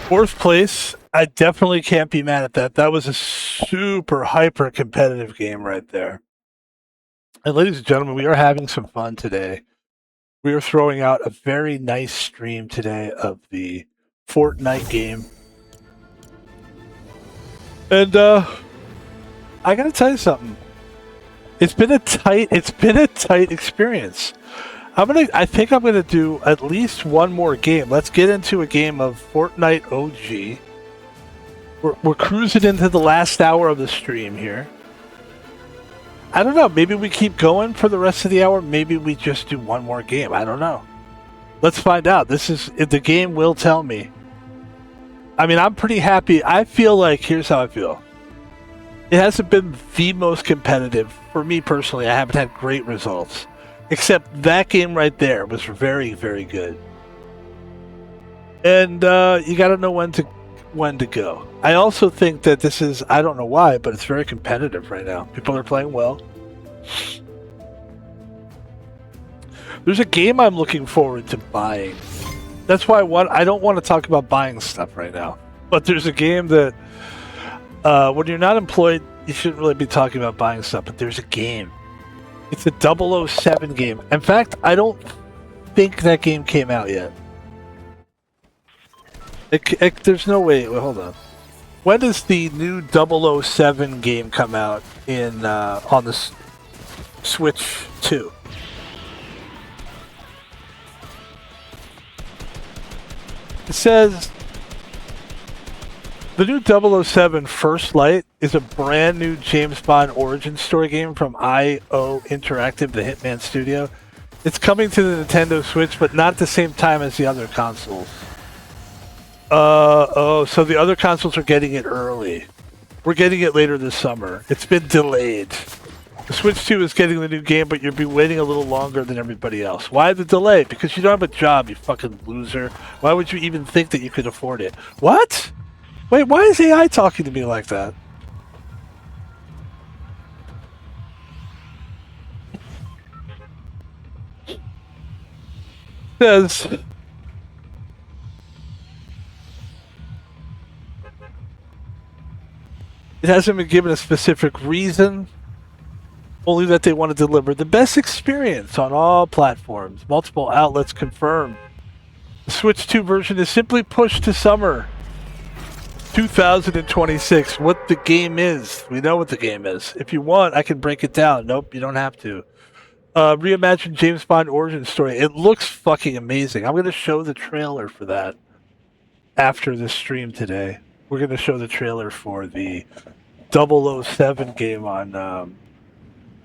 Fourth place, I definitely can't be mad at that. That was a super hyper competitive game right there. And ladies and gentlemen, we are having some fun today. We are throwing out a very nice stream today of the Fortnite game. And I gotta tell you something. It's been a tight experience. I think I'm gonna do at least one more game. Let's get into a game of Fortnite OG. We're cruising into the last hour of the stream here. I don't know. Maybe we keep going for the rest of the hour. Maybe we just do one more game. I don't know. Let's find out. The game will tell me. I mean, I'm pretty happy. I feel like, here's how I feel. It hasn't been the most competitive. For me personally, I haven't had great results. Except that game right there was very, very good. And you got to know when to go. I also think that this is, I don't know why, but it's very competitive right now. People are playing well. There's a game I'm looking forward to buying. That's why I don't want to talk about buying stuff right now. But there's a game that when you're not employed, you shouldn't really be talking about buying stuff, but there's a game. It's a 007 game. In fact, I don't think that game came out yet. There's no way. Wait, hold on. When does the new 007 game come out on the Switch 2? It says the new 007 First Light is a brand new James Bond origin story game from IO Interactive, the Hitman studio. It's coming to the Nintendo Switch, but not at the same time as the other consoles. So the other consoles are getting it early. We're getting it later this summer. It's been delayed. The Switch 2 is getting the new game, but you'll be waiting a little longer than everybody else. Why the delay? Because you don't have a job, you fucking loser. Why would you even think that you could afford it? What? Wait, why is AI talking to me like that? It says it hasn't been given a specific reason, only that they want to deliver the best experience on all platforms. Multiple outlets confirm. The Switch 2 version is simply pushed to summer 2026. What the game is. We know what the game is. If you want, I can break it down. Nope, you don't have to. Reimagined James Bond origin story. It looks fucking amazing. I'm going to show the trailer for that after the stream today. We're going to show the trailer for the 007 game on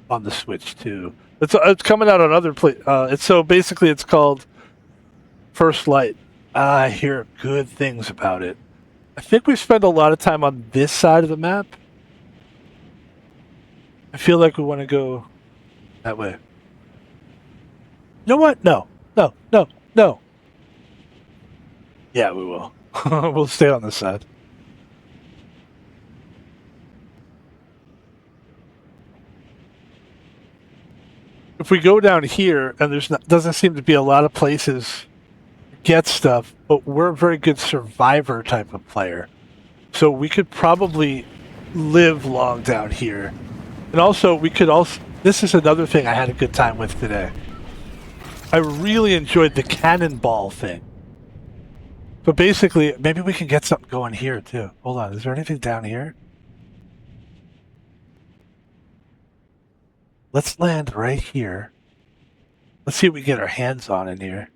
the Switch too. It's coming out on other basically it's called First Light. I hear good things about it. I think we spend a lot of time on this side of the map. I feel like we want to go that way. You know what? No. Yeah, we will. We'll stay on this side. If we go down here, and doesn't seem to be a lot of places to get stuff, but we're a very good survivor type of player. So we could probably live long down here. And also, this is another thing I had a good time with today. I really enjoyed the cannonball thing. So basically, maybe we can get something going here too. Hold on, is there anything down here? Let's land right here. Let's see what we get our hands on in here.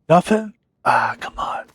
Nothing? Ah, come on.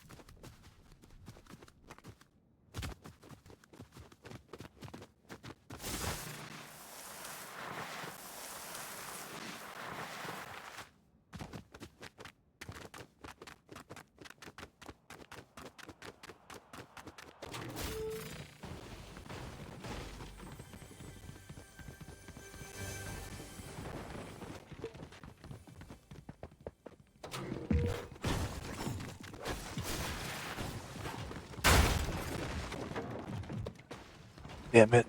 Damn it.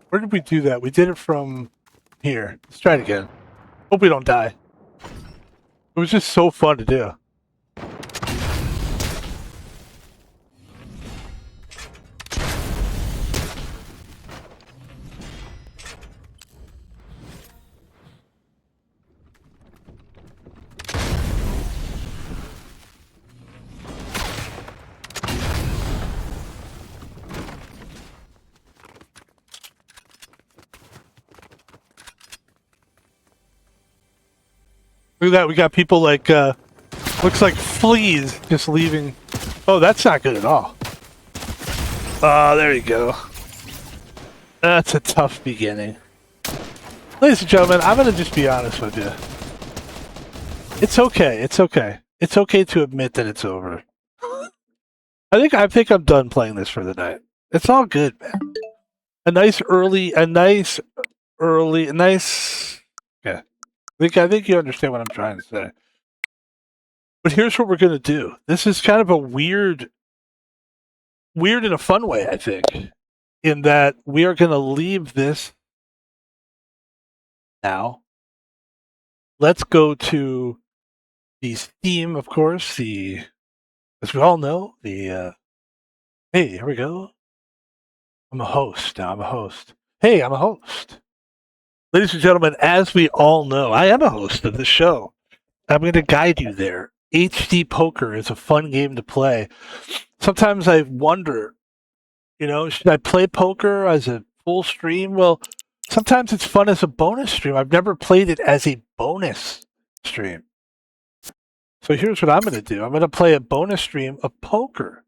Where did we do that? We did it from here. Let's try it again. Hope we don't die. It was just so fun to do. Look at that. We got people like, looks like fleas just leaving. Oh, that's not good at all. Oh, there you go. That's a tough beginning. Ladies and gentlemen, I'm going to just be honest with you. It's okay. It's okay. It's okay to admit that it's over. I think I'm done playing this for the night. It's all good, man. A nice. Okay. I think you understand what I'm trying to say. But here's what we're gonna do. This is kind of a weird in a fun way, I think, in that we are gonna leave this now. Let's go to the theme, of course. As we all know, hey, here we go. I'm a host now. I'm a host. Hey, I'm a host. Ladies and gentlemen, as we all know, I am a host of the show. I'm going to guide you there. HD poker is a fun game to play. Sometimes I wonder, should I play poker as a full stream? Well, sometimes it's fun as a bonus stream. I've never played it as a bonus stream. So here's what I'm going to do. I'm going to play a bonus stream of poker.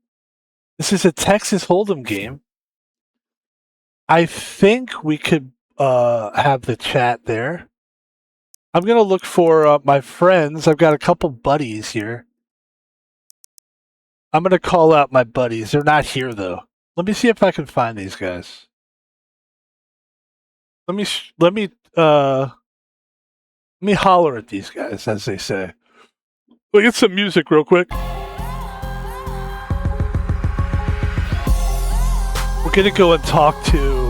This is a Texas Hold'em game. I think we could have the chat there. I'm going to look for my friends. I've got a couple buddies here. I'm going to call out my buddies. They're not here, though. Let me see if I can find these guys. Let me holler at these guys, as they say. We'll get some music real quick. We're going to go and talk to...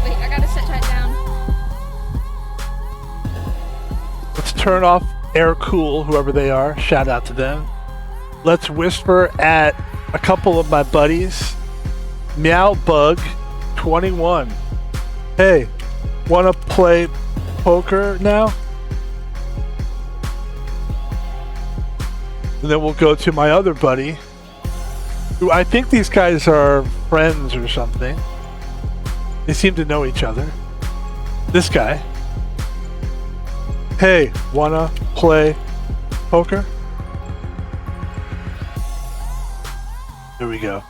Wait, I got to set that down. Let's turn off Air Cool, whoever they are. Shout out to them. Let's whisper at a couple of my buddies. Meow Bug 21. Hey, want to play poker now? And then we'll go to my other buddy, who I think these guys are friends or something. They seem to know each other. This guy. Hey, wanna play poker? There we go.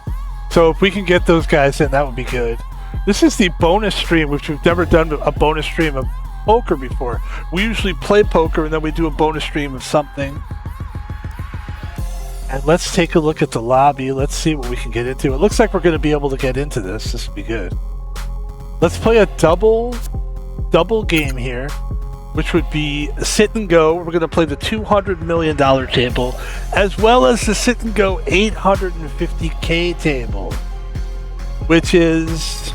So if we can get those guys in, that would be good. This is the bonus stream, which we've never done a bonus stream of poker before. We usually play poker and then we do a bonus stream of something. And let's take a look at the lobby. Let's see what we can get into. It looks like we're going to be able to get into this. This will be good. Let's play a double game here, which would be sit and go. We're going to play the $200 million table, as well as the sit and go $850K table, which is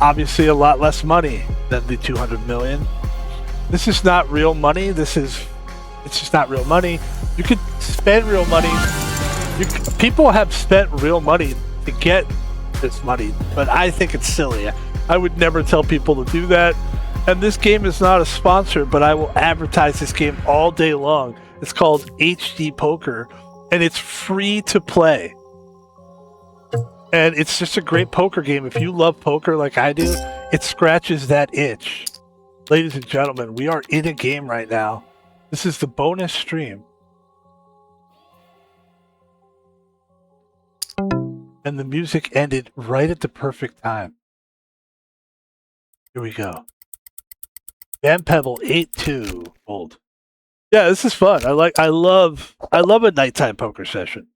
obviously a lot less money than the 200 million. This is not real money. It's just not real money. You could spend real money. People have spent real money to get this money, but I think it's silly. I would never tell people to do that. And this game is not a sponsor, but I will advertise this game all day long. It's called HD Poker, and it's free to play. And it's just a great poker game. If you love poker like I do, it scratches that itch. Ladies and gentlemen, we are in a game right now. This is the bonus stream. And the music ended right at the perfect time. Here we go. Van Pebble 8-2 old. Yeah, this is fun. I love a nighttime poker session.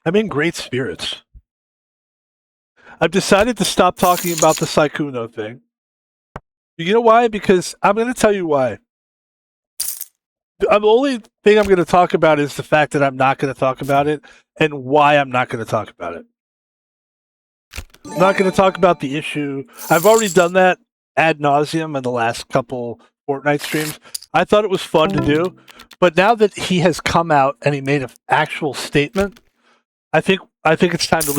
I'm in great spirits. I've decided to stop talking about the Saikuno thing. You know why? Because I'm going to tell you why. The only thing I'm going to talk about is the fact that I'm not going to talk about it and why I'm not going to talk about it. I'm not going to talk about the issue. I've already done that ad nauseum in the last couple Fortnite streams. I thought it was fun to do, but now that he has come out and he made an actual statement, I think it's time to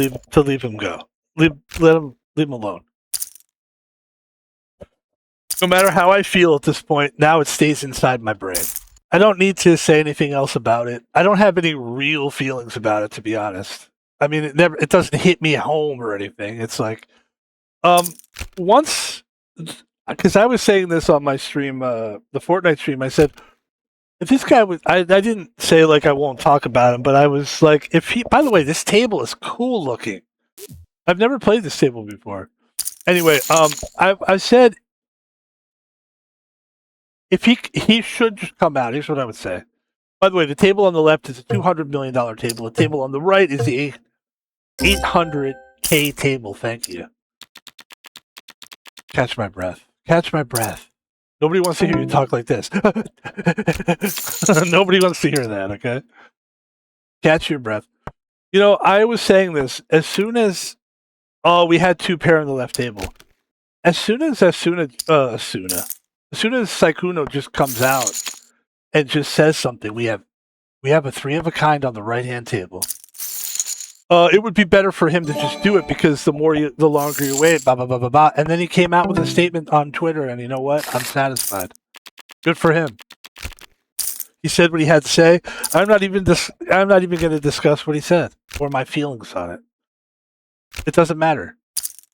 leave him go. Leave him alone. No matter how I feel at this point, now it stays inside my brain. I don't need to say anything else about it. I don't have any real feelings about it, to be honest. I mean, it doesn't hit me home or anything. It's like, once because I was saying this on my stream, the Fortnite stream. I said, if this guy was, I didn't say like I won't talk about him, but I was like, if he, by the way, this table is cool looking. I've never played this table before. Anyway, I said, if he should just come out. Here's what I would say. By the way, the table on the left is a $200 million table. The table on the right is the 800K table. Thank you. Catch my breath. Catch my breath. Nobody wants to hear you talk like this. Nobody wants to hear that, okay? Catch your breath. You know, I was saying this as soon as we had two pair on the left table. As soon as Saikuno just comes out and just says something, we have a 3 of a kind on the right hand table. It would be better for him to just do it because the longer you wait, blah blah blah blah blah. And then he came out with a statement on Twitter, and you know what? I'm satisfied. Good for him. He said what he had to say. I'm not even going to discuss what he said or my feelings on it. It doesn't matter.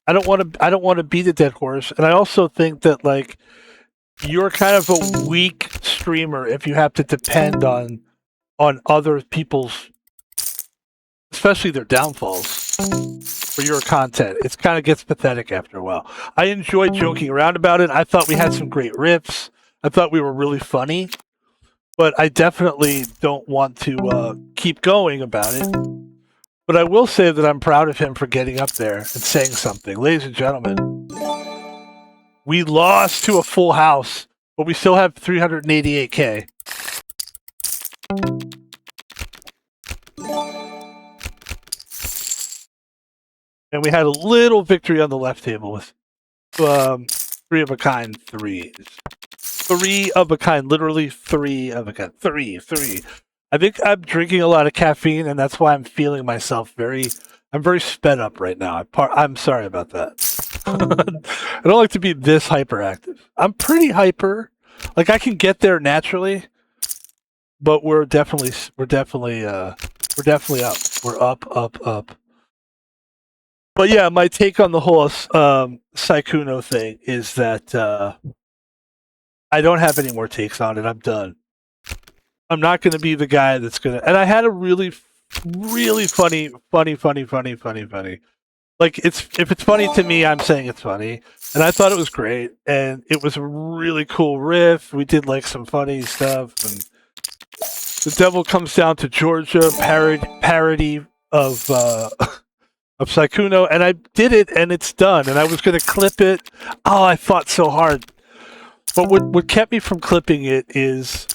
I don't want to beat a dead horse, and I also think that like you're kind of a weak streamer if you have to depend on other people's, especially their downfalls, for your content. It kind of gets pathetic after a while. I enjoyed joking around about it. I thought we had some great riffs. I thought we were really funny, but I definitely don't want to keep going about it. But I will say that I'm proud of him for getting up there and saying something. Ladies and gentlemen, we lost to a full house, but we still have 388K. And we had a little victory on the left table with 3 of a kind threes. 3 of a kind, literally 3 of a kind. Three. I think I'm drinking a lot of caffeine, and that's why I'm feeling myself I'm very sped up right now. I'm sorry about that. I don't like to be this hyperactive. I'm pretty hyper. Like I can get there naturally, but we're definitely up. We're up. But yeah, my take on the whole Saikuno thing is that I don't have any more takes on it. I'm done. I'm not going to be the guy that's going to... And I had a really funny. Like, if it's funny to me, I'm saying it's funny. And I thought it was great. And it was a really cool riff. We did, like, some funny stuff. And The Devil Comes Down to Georgia parody of Saikuno. And I did it, and it's done. And I was going to clip it. Oh, I fought so hard. But what kept me from clipping it is...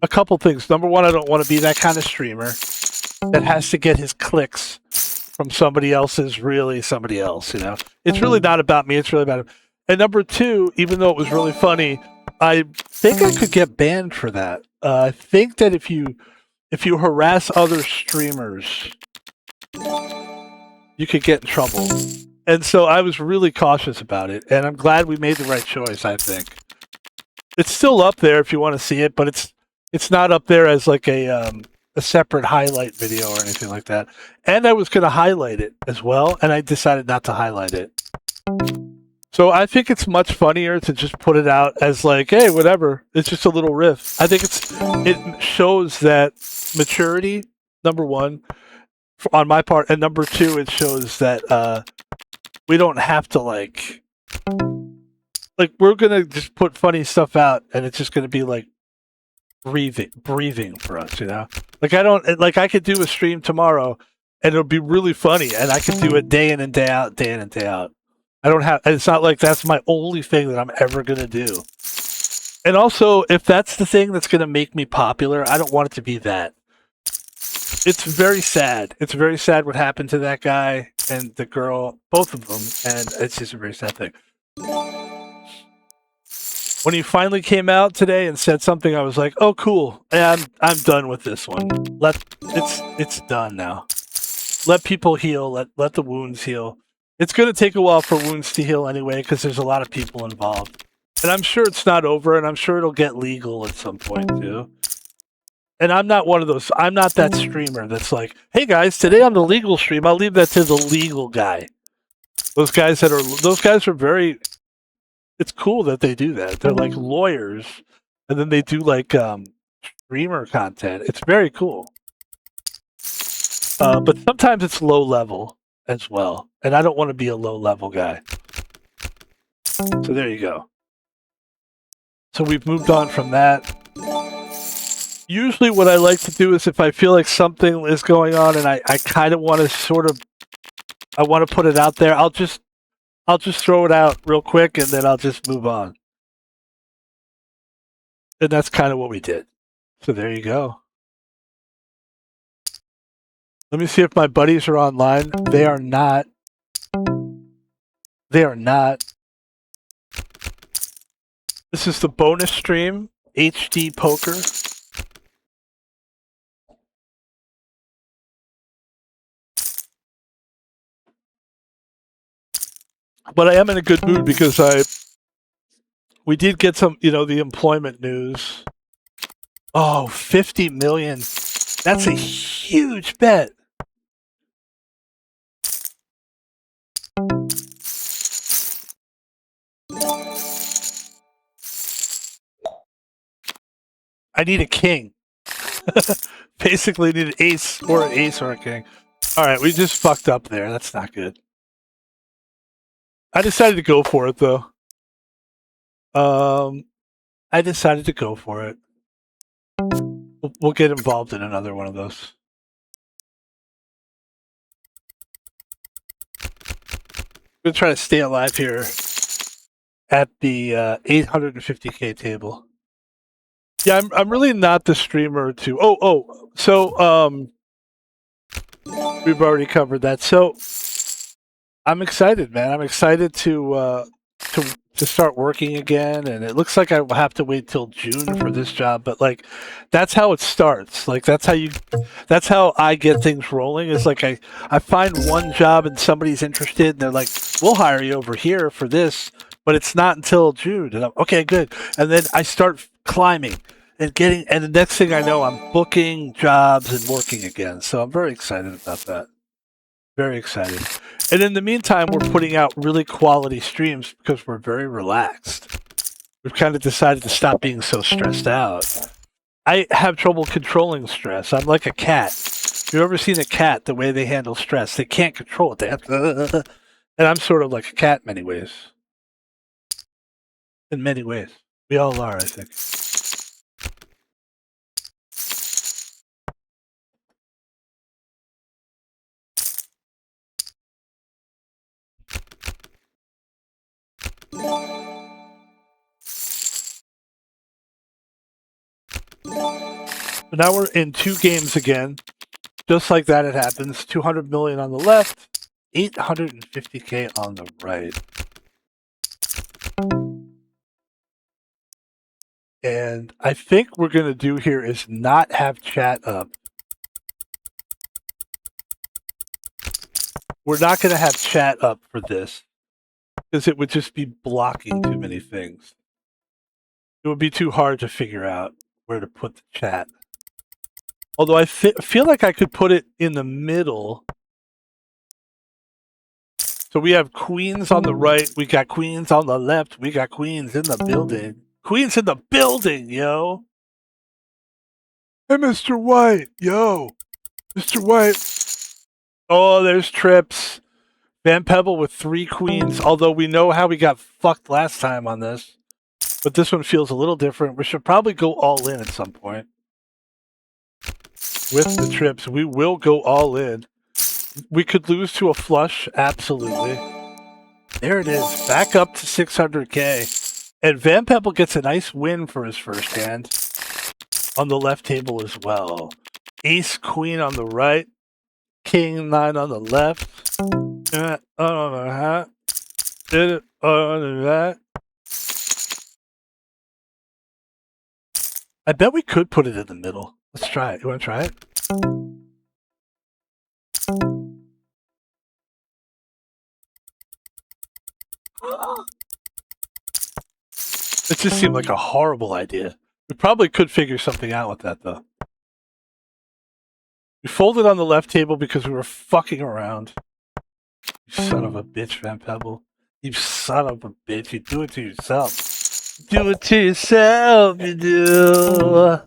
a couple things. Number one, I don't want to be that kind of streamer that has to get his clicks from somebody else's, really somebody else, you know? It's really not about me, it's really about him. And number two, even though it was really funny, I think I could get banned for that. I think that if you harass other streamers, you could get in trouble. And so I was really cautious about it, and I'm glad we made the right choice, I think. It's still up there if you want to see it, but it's not up there as like a separate highlight video or anything like that. And I was going to highlight it as well, and I decided not to highlight it. So I think it's much funnier to just put it out as like, hey, whatever. It's just a little riff. I think it shows that maturity, number one, on my part, and number two, it shows that we don't have to like we're gonna just put funny stuff out, and it's just gonna be like breathing for us, you know. I could do a stream tomorrow, and it'll be really funny, and I could do it day in and day out. I don't have. It's not like that's my only thing that I'm ever gonna do. And also, if that's the thing that's gonna make me popular, I don't want it to be that. It's very sad. It's very sad what happened to that guy and the girl, both of them, and it's just a very sad thing. When he finally came out today and said something, I was like, "Oh, cool! I'm done with this one. It's done now. Let people heal. Let the wounds heal. It's going to take a while for wounds to heal anyway, because there's a lot of people involved, and I'm sure it's not over, and I'm sure it'll get legal at some point too. And I'm not one of those. I'm not that streamer that's like, "Hey guys, today on the legal stream." I'll leave that to the legal guy. Those guys are very. It's cool that they do that. They're like lawyers, and then they do like streamer content. It's very cool. But sometimes it's low level as well, and I don't want to be a low level guy. So there you go. So we've moved on from that. Usually what I like to do is if I feel like something is going on and I kind of want to I want to put it out there, I'll just throw it out real quick and then I'll just move on. And that's kind of what we did. So there you go. Let me see if my buddies are online. They are not. They are not. This is the bonus stream, HD Poker. But I am in a good mood because we did get some, the employment news. Oh, 50 million. That's a huge bet. I need a king. Basically need an ace or a king. All right, we just fucked up there. That's not good. I decided to go for it though. I decided to go for it. We'll get involved in another one of those. I'm gonna try to stay alive here at the 850k table. Yeah, I'm really not the streamer to. So we've already covered that. So I'm excited, man. I'm excited to start working again, and it looks like I will have to wait till June for this job. But like, that's how it starts. Like that's how I get things rolling. Is like I find one job and somebody's interested, and they're like, "We'll hire you over here for this," but it's not until June, and I'm okay, good. And then I start climbing and the next thing I know, I'm booking jobs and working again. So I'm very excited about that. Very excited. And in the meantime, we're putting out really quality streams because we're very relaxed. We've kind of decided to stop being so stressed out. I have trouble controlling stress. I'm like a cat. Have you ever seen a cat, the way they handle stress? They can't control it. They have to, and I'm sort of like a cat in many ways. In many ways. We all are, I think. So now we're in 2 games again. Just like that, it happens. 200 million on the left, 850k on the right. And I think we're going to do here is not have chat up. We're not going to have chat up for this because it would just be blocking too many things. It would be too hard to figure out where to put the chat. Although I feel like I could put it in the middle. So we have queens on the right. We got queens on the left. We got queens in the building. Queens in the building, yo. Hey, Mr. White, yo. Mr. White. Oh, there's Trips. Van Pebble with 3 queens. Although we know how we got fucked last time on this. But this one feels a little different. We should probably go all in at some point. With the Trips, we will go all in. We could lose to a flush, absolutely. There it is, back up to 600k. And Van Pebble gets a nice win for his first hand. On the left table as well. Ace, queen on the right. King, 9 on the left. Did it on that. I bet we could put it in the middle. Let's try it. You want to try it? It just seemed like a horrible idea. We probably could figure something out with that, though. We folded on the left table because we were fucking around. You son of a bitch, Van Pebble. You son of a bitch. You do it to yourself. Do it to yourself, you do.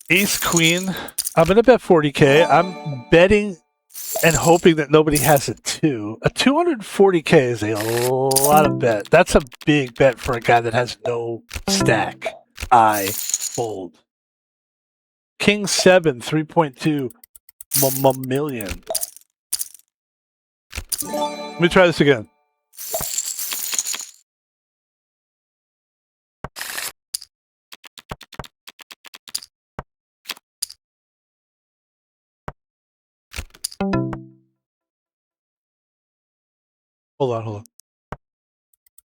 Ace Queen. I'm gonna bet 40k. I'm betting and hoping that nobody has a 2. A 240k is a lot of bet. That's a big bet for a guy that has no stack. I fold. King 7, 3.2 million. Let me try this again. Hold on.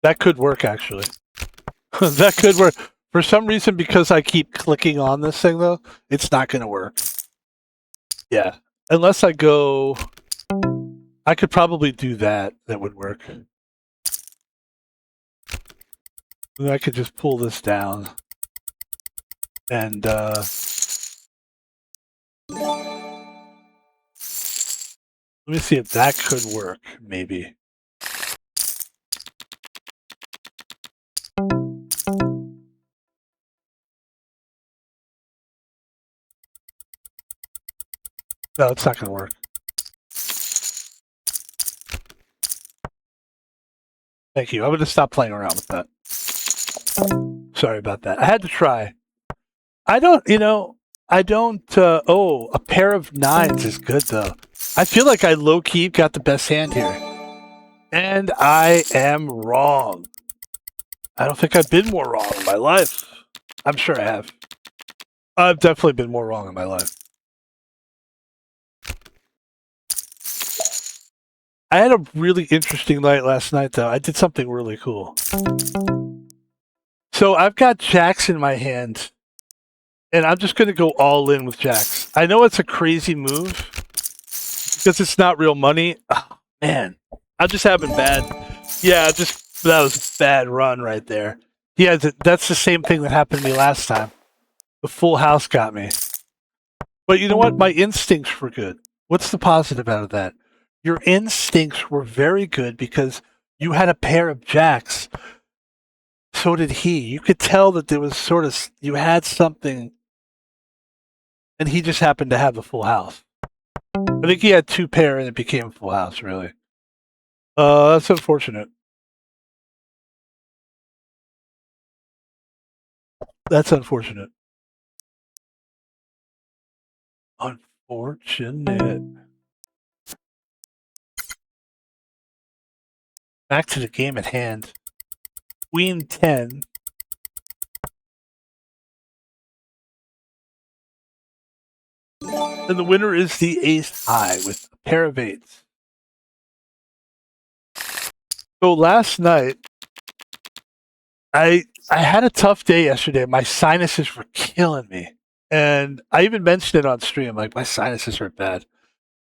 That could work, actually. That could work. For some reason, because I keep clicking on this thing, though, it's not going to work. Yeah. Unless I go... I could probably do that. That would work. And I could just pull this down. And, let me see if that could work, maybe. No, it's not going to work. Thank you. I'm going to stop playing around with that. Sorry about that. I had to try. I don't, oh, a pair of 9s is good, though. I feel like I low-key got the best hand here. And I am wrong. I don't think I've been more wrong in my life. I'm sure I have. I've definitely been more wrong in my life. I had a really interesting night last night, though. I did something really cool. So I've got jacks in my hand, and I'm just going to go all in with jacks. I know it's a crazy move because it's not real money. Oh, man, I'm just having bad. Yeah, that was a bad run right there. Yeah, that's the same thing that happened to me last time. The full house got me. But you know what? My instincts were good. What's the positive out of that? Your instincts were very good because you had a pair of jacks. So did he. You could tell that there was sort of, you had something, and he just happened to have the full house. I think he had 2 pair and it became a full house, really. That's unfortunate. That's unfortunate. Unfortunate. Back to the game at hand. Queen 10. And the winner is the ace high with a pair of 8s. So last night, I had a tough day yesterday. My sinuses were killing me. And I even mentioned it on stream, like my sinuses are bad.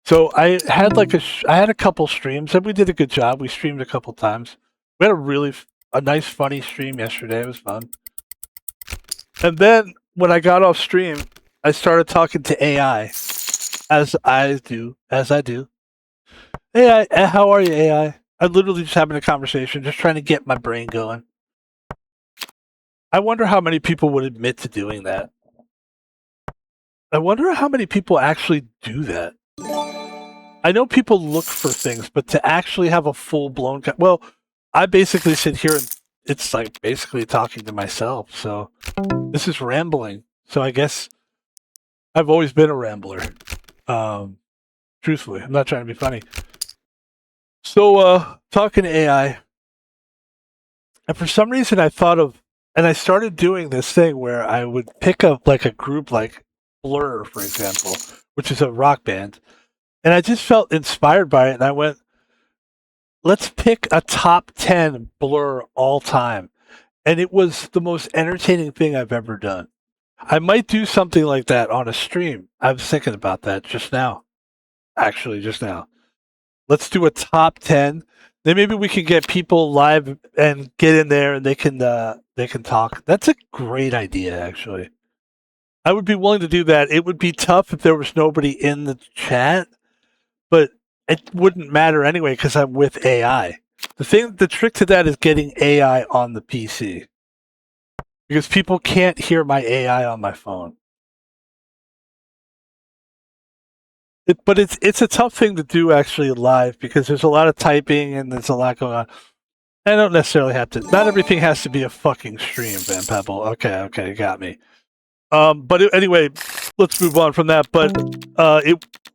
So I had I had a couple streams and we did a good job. We streamed a couple times. We had a nice funny stream yesterday. It was fun. And then when I got off stream, I started talking to AI, as I do. AI, how are you, AI? I'm literally just having a conversation, just trying to get my brain going. I wonder how many people would admit to doing that. I wonder how many people actually do that. I know people look for things, but to actually have a full-blown... Well, I basically sit here and it's like basically talking to myself, so this is rambling. So I guess I've always been a rambler. Truthfully, I'm not trying to be funny. So, talking to AI, and for some reason I thought of, and I started doing this thing where I would pick up like a group like Blur, for example, which is a rock band, and I just felt inspired by it, and I went, let's pick a top 10 Blur all time. And it was the most entertaining thing I've ever done. I might do something like that on a stream. I was thinking about that just now. Actually, just now. Let's do a top 10. Then maybe we can get people live and get in there and they can talk. That's a great idea, actually. I would be willing to do that. It would be tough if there was nobody in the chat, but it wouldn't matter anyway because I'm with AI. The trick to that is getting AI on the PC because people can't hear my AI on my phone. But it's a tough thing to do actually live because there's a lot of typing and there's a lot going on. I don't necessarily have to. Not everything has to be a fucking stream, Van Pebble. Okay, you got me. Anyway, let's move on from that. But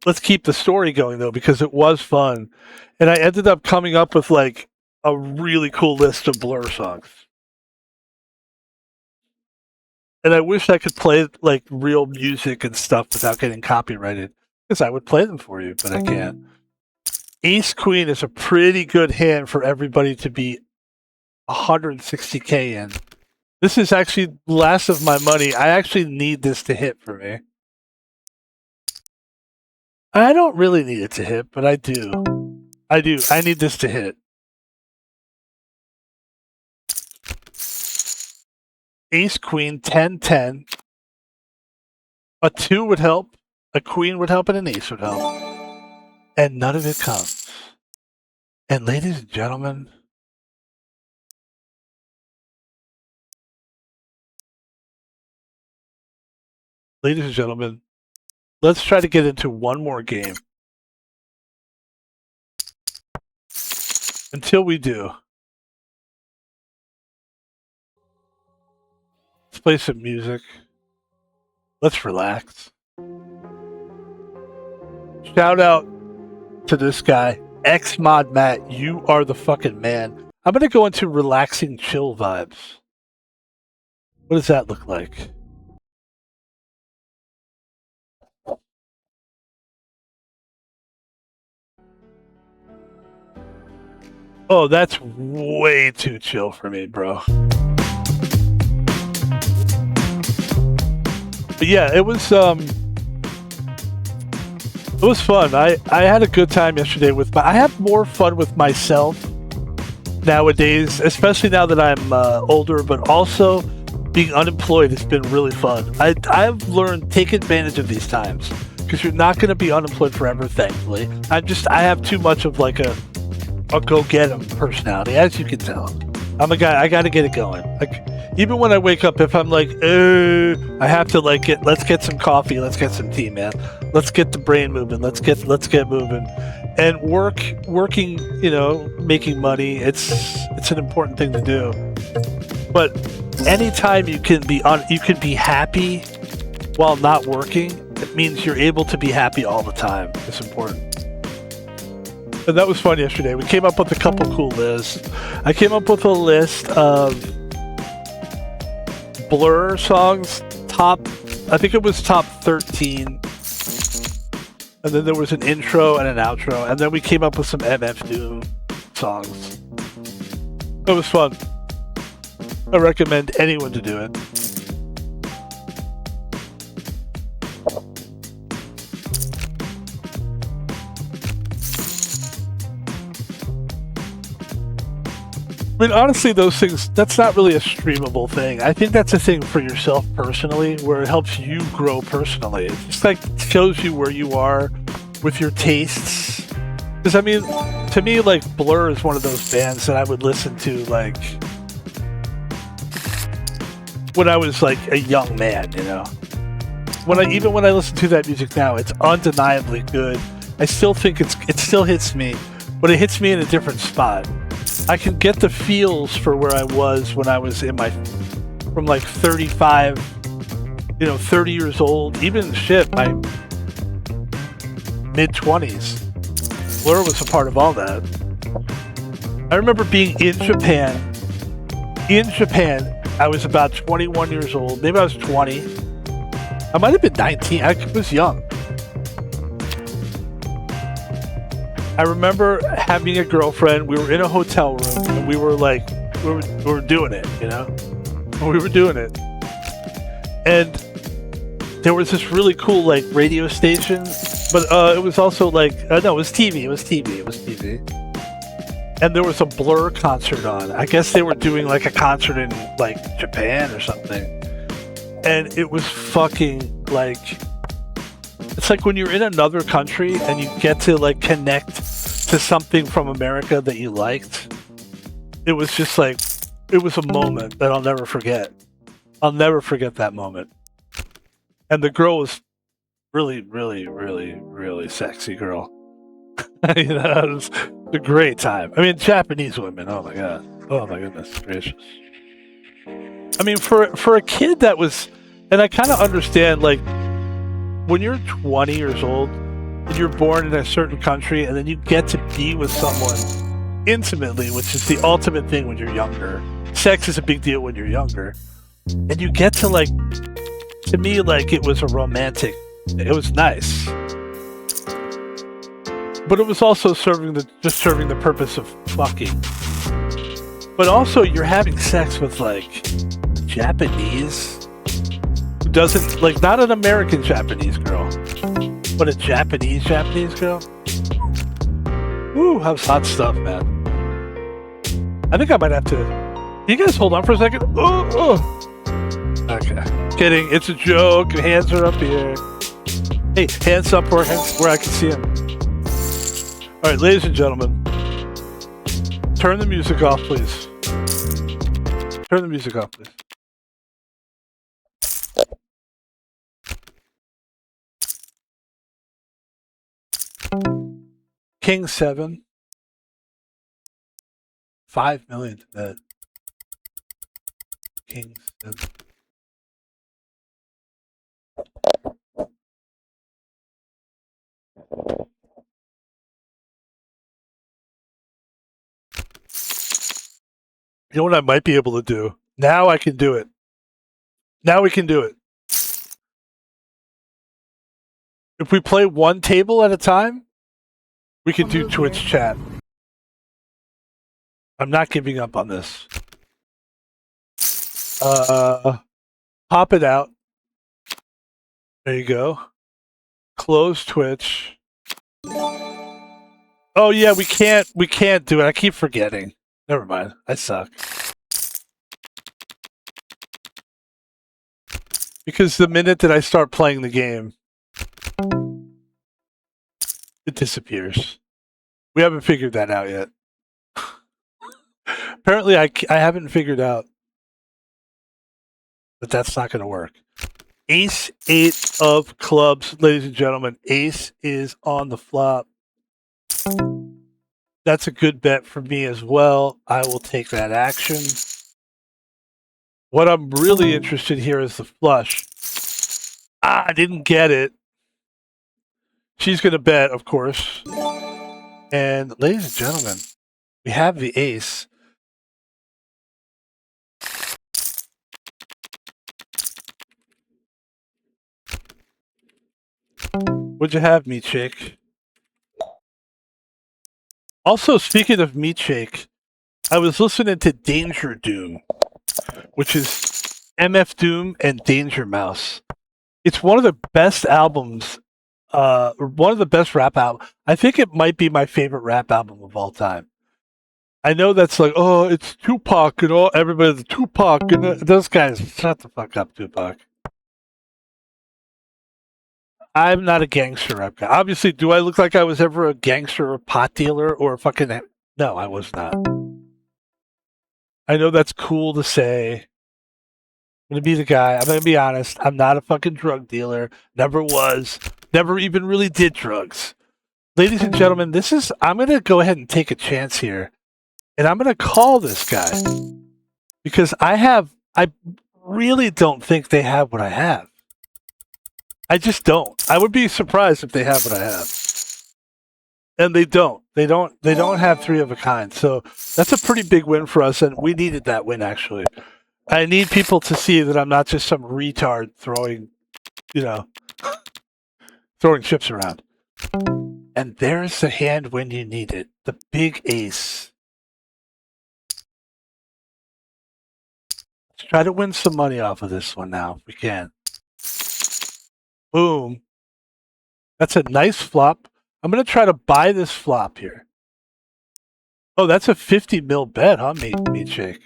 let's keep the story going though because it was fun, and I ended up coming up with like a really cool list of Blur songs. And I wish I could play like real music and stuff without getting copyrighted. Because I would play them for you, but I can't. Ace Queen is a pretty good hand for everybody to be 160k in. This is actually less of my money. I actually need this to hit for me. I don't really need it to hit, but I do. I need this to hit. Ace Queen 10-10. A 2 would help. A queen would help and an ace would help. And none of it comes. And ladies and gentlemen, let's try to get into one more game. Until we do, let's play some music. Let's relax. Shout out to this guy, Xmod Matt. You are the fucking man. I'm going to go into relaxing chill vibes. What does that look like? Oh, that's way too chill for me, bro. But yeah, it was fun. I had a good time yesterday I have more fun with myself nowadays, especially now that I'm older, but also being unemployed has been really fun. I've learned take advantage of these times because you're not going to be unemployed forever, thankfully. I have too much of like a go get 'em personality, as you can tell. I'm a guy, I got to get it going. Like, even when I wake up, if I'm like, I have to like let's get some coffee, let's get some tea, man. Let's get the brain moving. Let's get moving. And working, making money. It's an important thing to do. But anytime you can be happy while not working, it means you're able to be happy all the time. It's important. And that was fun yesterday. We came up with a couple cool lists. I came up with a list of Blur songs, I think it was top 13. And then there was an intro and an outro. And then we came up with some MF Doom songs. It was fun. I recommend anyone to do it. I mean, honestly, those things, that's not really a streamable thing. I think that's a thing for yourself personally, where it helps you grow personally. It just like shows you where you are with your tastes. Because, I mean, to me, like, Blur is one of those bands that I would listen to, like, when I was, like, a young man, Even when I listen to that music now, it's undeniably good. I still think it still hits me, but it hits me in a different spot. I can get the feels for where I was when I was from like 35, 30 years old, even my mid-20s. Blur was a part of all that. I remember being in Japan. I was about 21 years old. Maybe I was 20. I might have been 19. I was young. I remember having a girlfriend. We were in a hotel room, and we were like, we were doing it, We were doing it, and there was this really cool like radio station, but it was also like no, it was TV. It was TV. And there was a Blur concert on. I guess they were doing like a concert in like Japan or something. and it was fucking like, it's like when you're in another country and you get to like connect to something from America that you liked. It was just like, it was a moment that I'll never forget. I'll never forget that moment. And the girl was really, really, really, really sexy girl. You know, it was a great time. I mean, Japanese women. Oh my god. Oh my goodness gracious. I mean, for a kid that was, and I kind of understand, like, when you're 20 years old and you're born in a certain country and then you get to be with someone intimately, which is the ultimate thing when you're younger. Sex is a big deal when you're younger. And you get to, like, to me, like, it was a romantic, it was nice. But it was also serving the purpose of fucking. But also you're having sex with, like, Japanese, who doesn't, like, not an American Japanese girl, but a Japanese girl. Ooh, that was hot stuff, man. I think I might have to. You guys hold on for a second. Okay, kidding. It's a joke. Hands are up here. Hey, hands up where I can see them. All right, ladies and gentlemen, turn the music off, please. Turn the music off, please. King 7. 5 million to bet. King 7. You know what I might be able to do? Now I can do it. Now we can do it. If we play one table at a time, we can do Twitch chat. I'm not giving up on this. Pop it out. There you go. Close Twitch. Oh yeah, we can't do it. I keep forgetting. Never mind. I suck. Because the minute that I start playing the game, it disappears. We haven't figured that out yet. Apparently, I haven't figured out that that's not going to work. Ace 8 of clubs, ladies and gentlemen. Ace is on the flop. That's a good bet for me as well. I will take that action. What I'm really interested here is the flush. I didn't get it. She's going to bet, of course. And ladies and gentlemen, we have the ace. What'd you have, Meat Shake? Also, speaking of Meat Shake, I was listening to Danger Doom, which is MF Doom and Danger Mouse. It's one of the best albums, one of the best rap albums. I think it might be my favorite rap album of all time. I know that's like, oh, it's Tupac and all, everybody's Tupac and those guys. Shut the fuck up, Tupac. I'm not a gangster rap guy. Obviously, do I look like I was ever a gangster or pot dealer or a fucking... No, I was not. I know that's cool to say. I'm going to be the guy. I'm going to be honest. I'm not a fucking drug dealer. Never was. Never even really did drugs. Ladies and gentlemen, I'm going to go ahead and take a chance here. And I'm going to call this guy. Because I really don't think they have what I have. I just don't. I would be surprised if they have what I have. And they don't. They don't have 3 of a kind. So that's a pretty big win for us, and we needed that win, actually. I need people to see that I'm not just some retard throwing chips around. And there's the hand when you need it. The big ace. Let's try to win some money off of this one now, if we can. Boom. That's a nice flop. I'm going to try to buy this flop here. Oh, that's a 50 mil bet, huh, Meat Shake?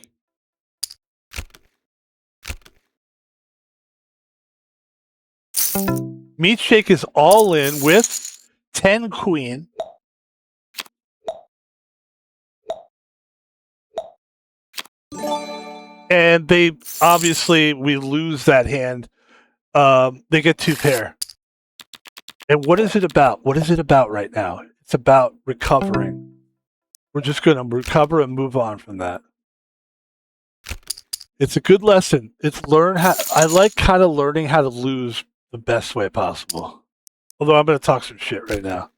Meat Shake is all in with 10 queen. And they obviously we lose that hand. They get 2 pair. And what is it about? What is it about right now? It's about recovering. We're just going to recover and move on from that. It's a good lesson. It's learn how. I like kind of learning how to lose the best way possible. Although I'm going to talk some shit right now.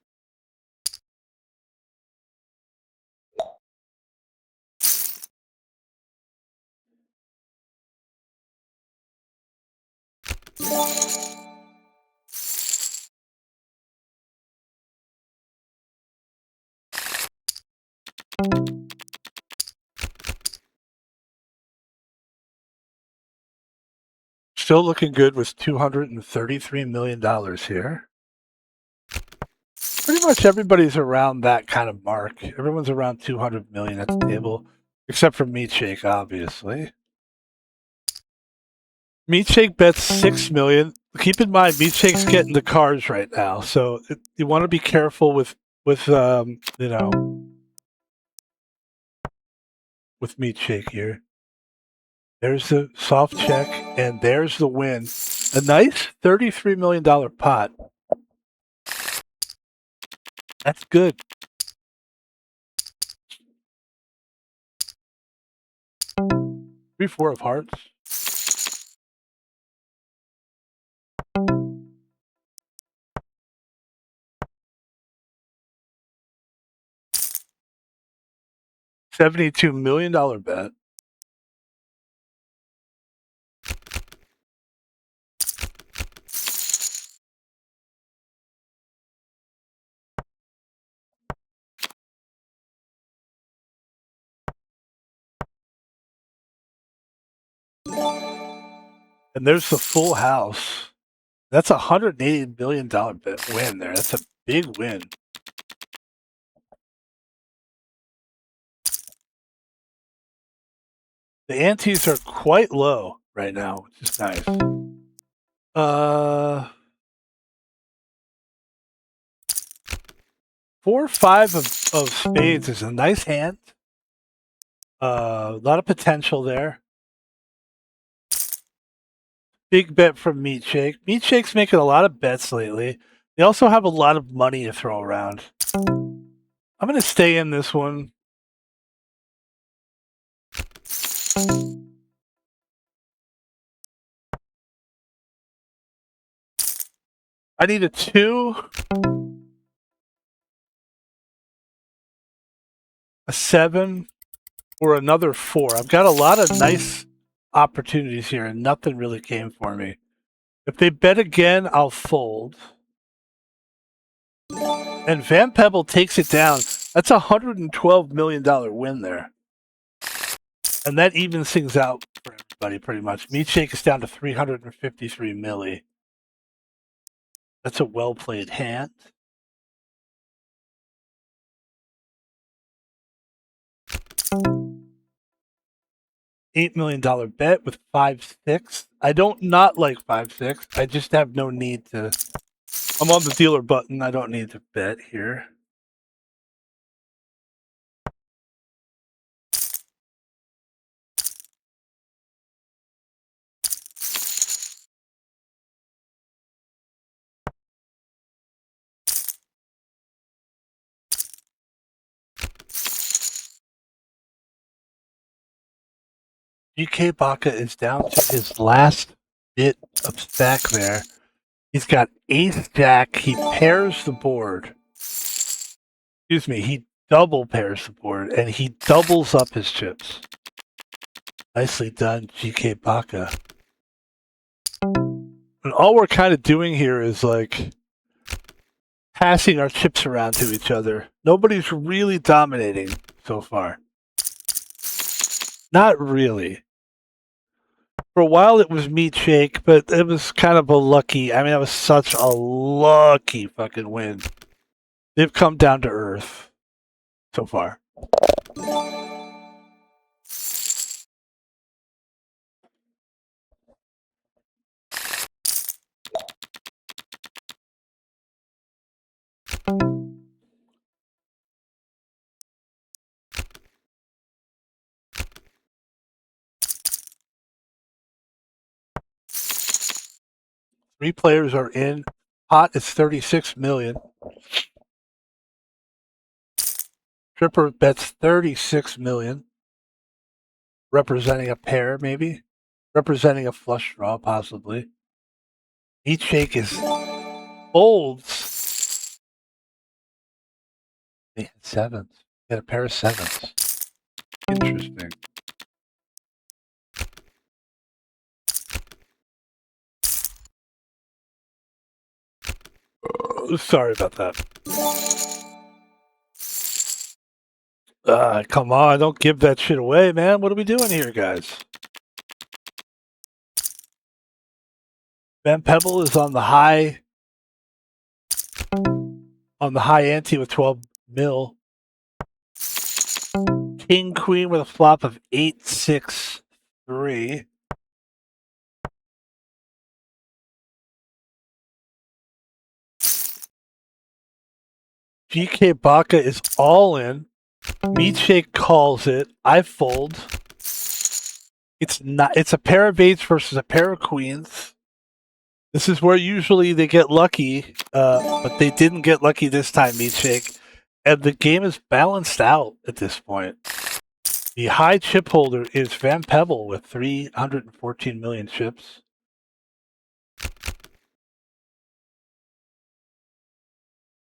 Still looking good with $233 million here. Pretty much everybody's around that kind of mark. Everyone's around 200 million at the table, except for Meat Shake, obviously. Meat Shake bets 6 million. Keep in mind, Meat Shake's getting the cards right now, so you want to be careful with with Meat Shake here. There's the soft check, and there's the win. A nice $33 million pot. That's good. Three, 4 of hearts. $72 million bet. And there's the full house. That's a $180 million bet win there. That's a big win. The antes are quite low right now, which is nice. 4 or 5 of spades is a nice hand. A lot of potential there. Big bet from Meat Shake. Meat Shake's making a lot of bets lately. They also have a lot of money to throw around. I'm going to stay in this one. I need a 2, a 7, or another 4. I've got a lot of nice opportunities here, and nothing really came for me. If they bet again, I'll fold. And Van Pebble takes it down. That's a $112 million win there. And that evens things out for everybody pretty much. Meat Shake is down to 353 milli. That's a well-played hand. $8 million bet with 5-6. I don't not like 5-6. I just have no need to. I'm on the dealer button. I don't need to bet here. GK Baka is down to his last bit of stack there. He's got ace jack. He pairs the board. Excuse me, he double pairs the board, and he doubles up his chips. Nicely done, GK Baka. And all we're kind of doing here is like passing our chips around to each other. Nobody's really dominating so far. Not really. For a while it was Meat Shake, but it was kind of a lucky. I mean, that was such a lucky fucking win. They've come down to earth so far. 3 players are in. Pot is 36 million. Tripper bets 36 million. Representing a pair, maybe. Representing a flush draw, possibly. Meat shake is folds. They had sevens. They had a pair of sevens. Interesting. Sorry about that. Come on, don't give that shit away, man. What are we doing here, guys? Van Pebble is on the high ante with 12 mil. King Queen with a flop of 8-6-3. GK Baka is all in. Meat Shake calls it. I fold. It's a pair of eights versus a pair of queens. This is where usually they get lucky, but they didn't get lucky this time, Meat Shake. And the game is balanced out at this point. The high chip holder is Van Pebble with 314 million chips.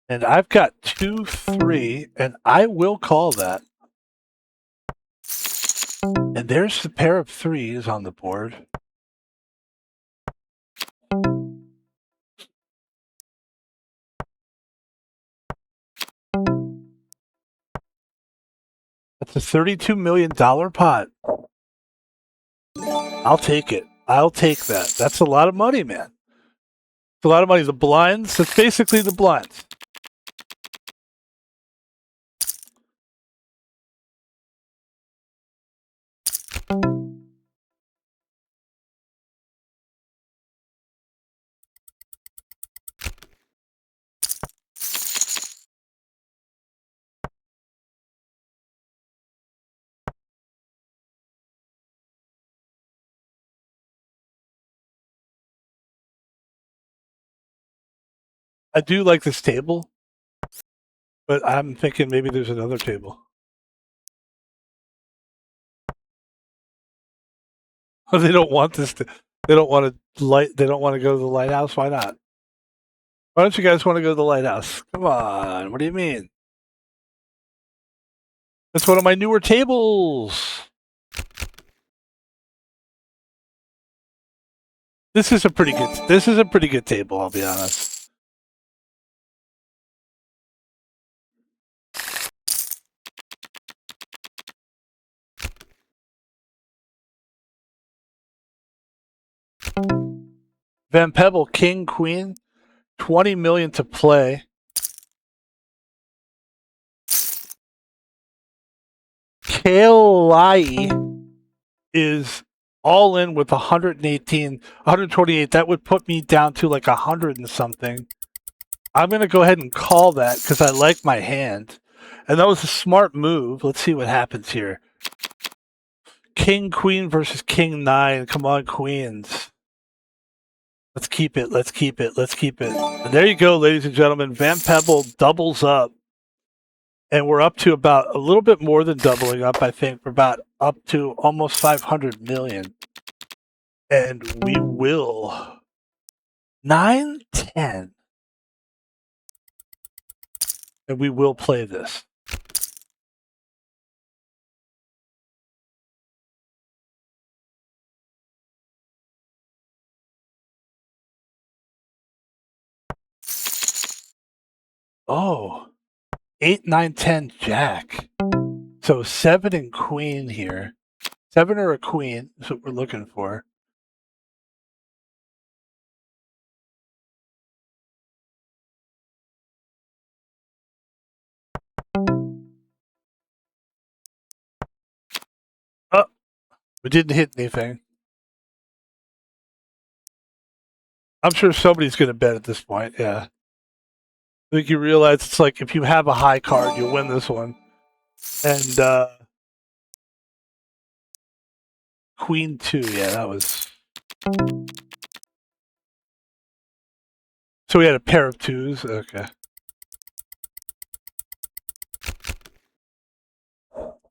And I've got 2-3, and I will call that. And there's the pair of threes on the board. That's a $32 million pot. I'll take it. I'll take that. That's a lot of money, man. It's a lot of money. The blinds, that's basically the blinds. I do like this table, but I'm thinking maybe there's another table. They don't want this to. They don't want to light. They don't want to go to the lighthouse. Why not? Why don't you guys want to go to the lighthouse? Come on. What do you mean? That's one of my newer tables. This is a pretty good. This is a pretty good table. I'll be honest. Van Pebble, King, Queen, 20 million to play. Kalai is all in with 118, 128. That would put me down to like 100 and something. I'm going to go ahead and call that because I like my hand. And that was a smart move. Let's see what happens here. King, Queen versus King, 9. Come on, Queens. Let's keep it. Let's keep it. Let's keep it. And there you go, ladies and gentlemen. Van Pebble doubles up. And we're up to about a little bit more than doubling up, I think. We're about up to almost 500 million. And we will 9-10. And we will play this. Oh, 8, 9, 10, Jack. So 7 and Queen here. 7 or a Queen is what we're looking for. Oh, we didn't hit anything. I'm sure somebody's going to bet at this point, yeah. I think you realize it's like if you have a high card, you'll win this one. And Queen 2, yeah, that was... So we had a pair of twos. Okay.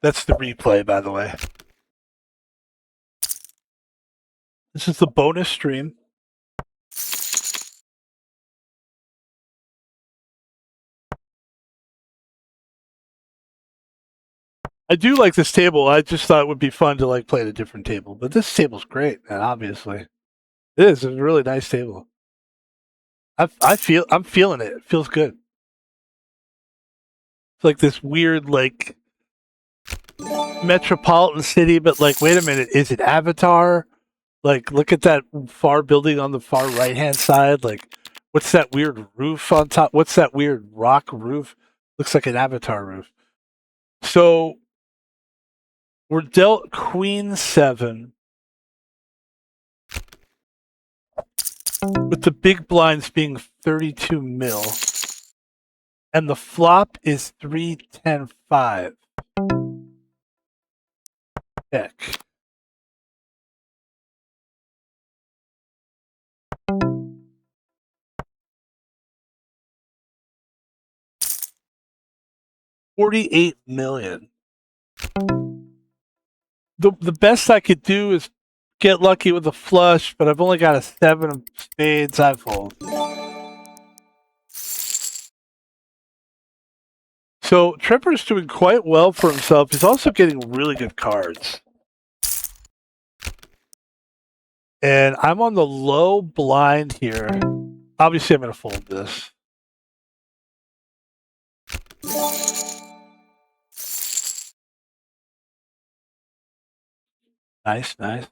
That's the replay, by the way. This is the bonus stream. I do like this table. I just thought it would be fun to like play at a different table. But this table's great, and obviously. It is a really nice table. I'm feeling it. It feels good. It's like this weird like metropolitan city, but like, wait a minute, is it Avatar? Like, look at that far building on the far right hand side. Like, what's that weird roof on top? What's that weird rock roof? Looks like an Avatar roof. So we're dealt Queen 7 with the big blinds being 32 mil. And the flop is 3-10-5. Heck. $48 million. The best I could do is get lucky with a flush, but I've only got a 7 of spades. I fold. So Tripper's doing quite well for himself. He's also getting really good cards. And I'm on the low blind here. Obviously, I'm going to fold this. Nice, nice.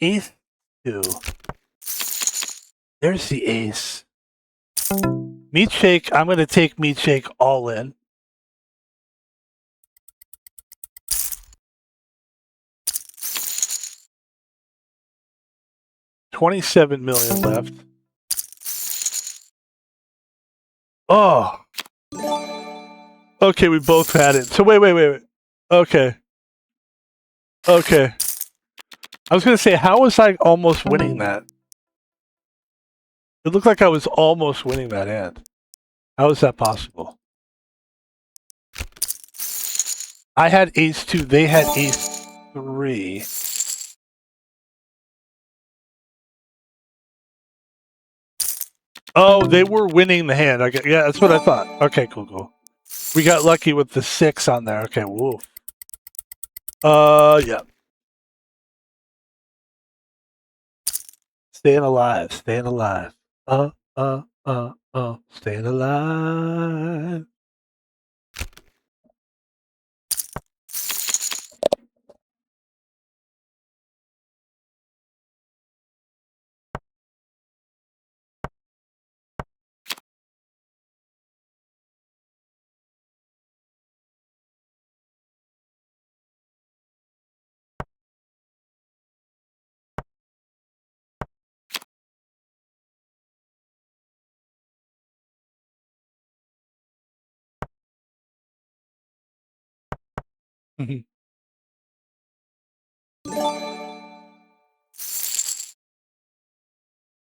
Ace 2. There's the ace. Meat shake. I'm going to take meat shake all in. $27 million left. Oh. Okay, we both had it. So wait. Okay. I was going to say, how was I almost winning that? It looked like I was almost winning that hand. How is that possible? I had ace 2. They had ace 3. Oh, they were winning the hand. Okay, yeah, that's what I thought. Okay, cool. We got lucky with the 6 on there. Okay, woof. Yeah. Staying alive. Staying alive. Staying alive.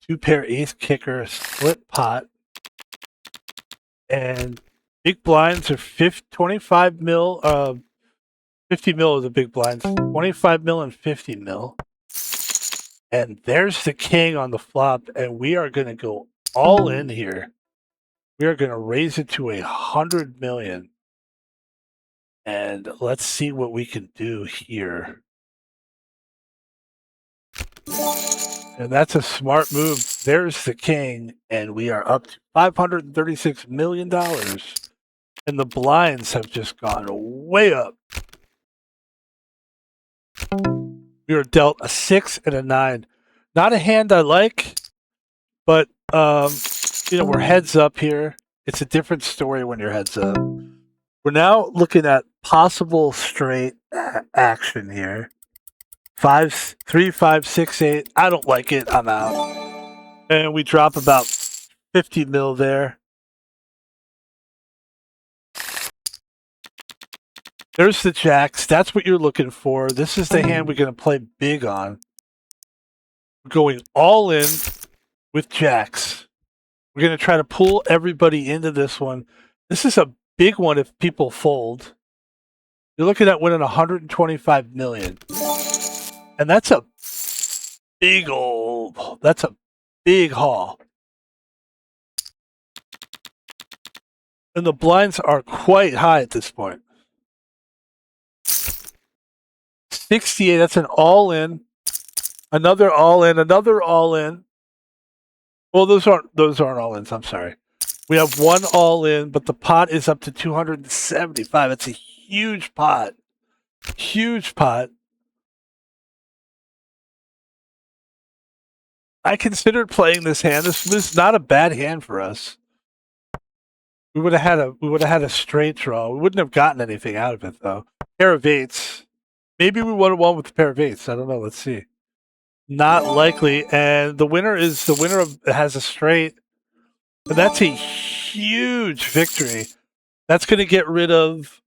Two pair ace kicker, split pot, and big blinds are 25 mil. 50 mil of the big blinds, 25 mil and 50 mil. And there's the king on the flop, and we are going to go all in here. We are going to raise it to 100 million. And let's see what we can do here. And that's a smart move. There's the king, and we are up to $536 million. And the blinds have just gone way up. We are dealt a 6 and a 9. Not a hand I like, but we're heads up here. It's a different story when you're heads up. We're now looking at possible straight action here. 5, 3, 5, 6, 8. I don't like it. I'm out. And we drop about 50 mil there. There's the jacks. That's what you're looking for. This is the hand we're going to play big on. We're going all in with jacks. We're going to try to pull everybody into this one. This is a big one if people fold. You're looking at winning 125 million. And that's a big haul. And the blinds are quite high at this point. 68, that's an all-in. Another all-in, another all-in. Well, those aren't all-ins, I'm sorry. We have one all-in, but the pot is up to 275. It's a huge pot. Huge pot. I considered playing this hand. This was not a bad hand for us. We would have had a straight draw. We wouldn't have gotten anything out of it though. Pair of eights. Maybe we would have won with the pair of eights. I don't know. Let's see. Not likely. And the winner has a straight. And that's a huge victory. That's going to get rid of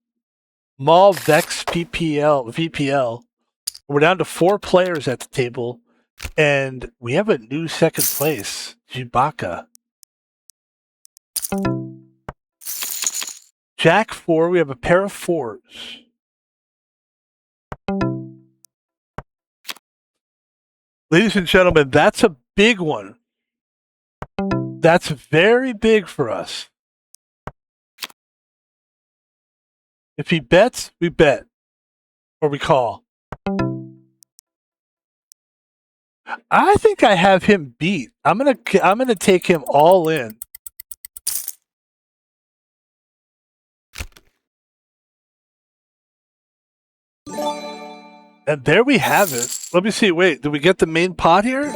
Maul, Vex, VPL. We're down to 4 players at the table. And we have a new second place, Chewbacca. Jack 4, we have a pair of 4s. Ladies and gentlemen, that's a big one. That's very big for us. If he bets, we bet. Or we call. I think I have him beat. I'm gonna take him all in. And there we have it. Let me see. Wait, did we get the main pot here?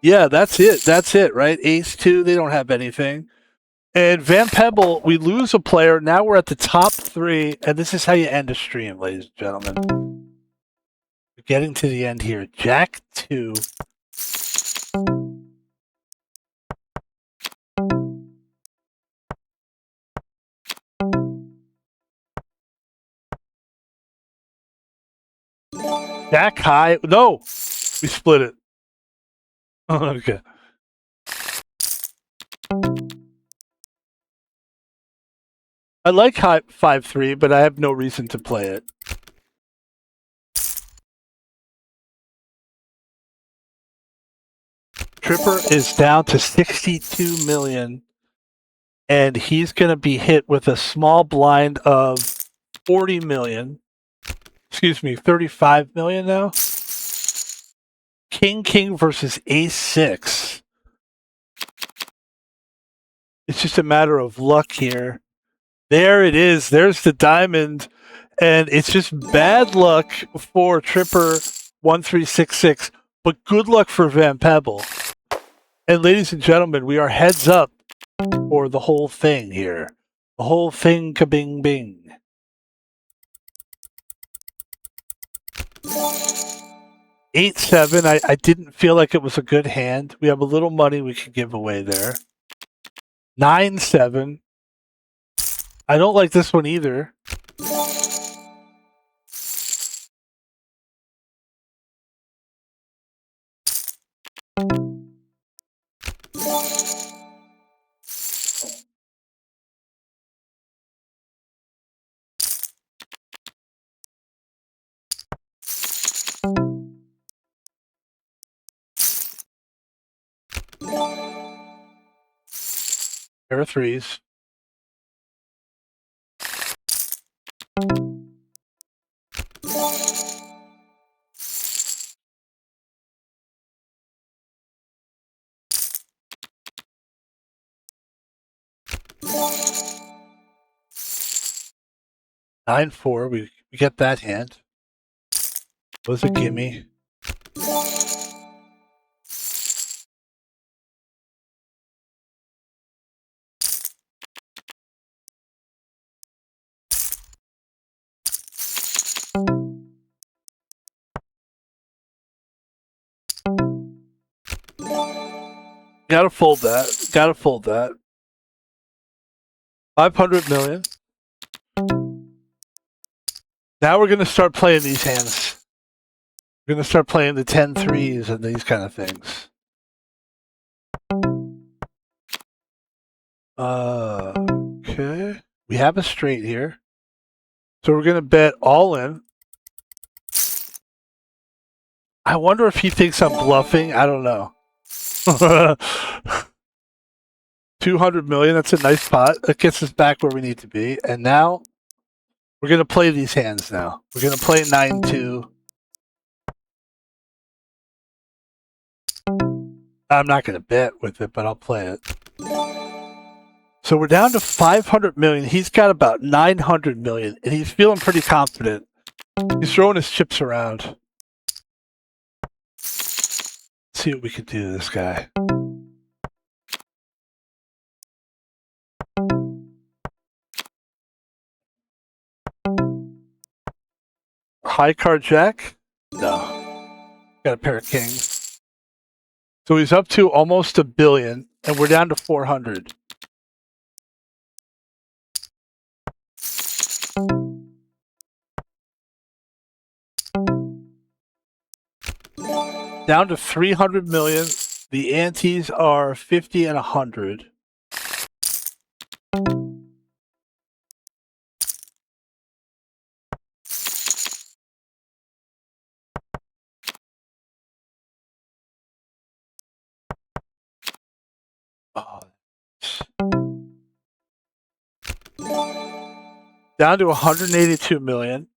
Yeah, that's it. That's it, right? Ace 2, they don't have anything. And Van Pebble, we lose a player. Now we're at the top 3, and this is how you end a stream, ladies and gentlemen. We're getting to the end here. Jack 2. Jack high. No, we split it. Okay. I like high 5-3, but I have no reason to play it. Tripper is down to 62 million, and he's going to be hit with a small blind of 40 million. Excuse me, 35 million now. King versus Ace 6. It's just a matter of luck here. There it is. There's the diamond. And it's just bad luck for Tripper 1366, but good luck for Van Pebble. And ladies and gentlemen, we are heads up for the whole thing here. The whole thing kabing bing. 8-7. I didn't feel like it was a good hand. We have a little money we can give away there. 9-7. I don't like this one either. Pair of 3s. Nine four. We get that hand. Was a gimme. Gotta fold that. Gotta fold that. 500 million. Now we're going to start playing these hands. We're going to start playing the 10 threes and these kind of things. Okay. We have a straight here. So we're going to bet all in. I wonder if he thinks I'm bluffing. I don't know. 200 million. That's a nice pot. That gets us back where we need to be. And now we're going to play these hands now. We're going to play 9-2. I'm not going to bet with it, but I'll play it. So we're down to 500 million. He's got about 900 million, and he's feeling pretty confident. He's throwing his chips around. Let's see what we can do to this guy. High card jack? No. Got a pair of kings. So he's up to almost $1 billion, and we're down to 400. Down to 300 million. The antes are 50 and 100. Oh. Down to 182 million.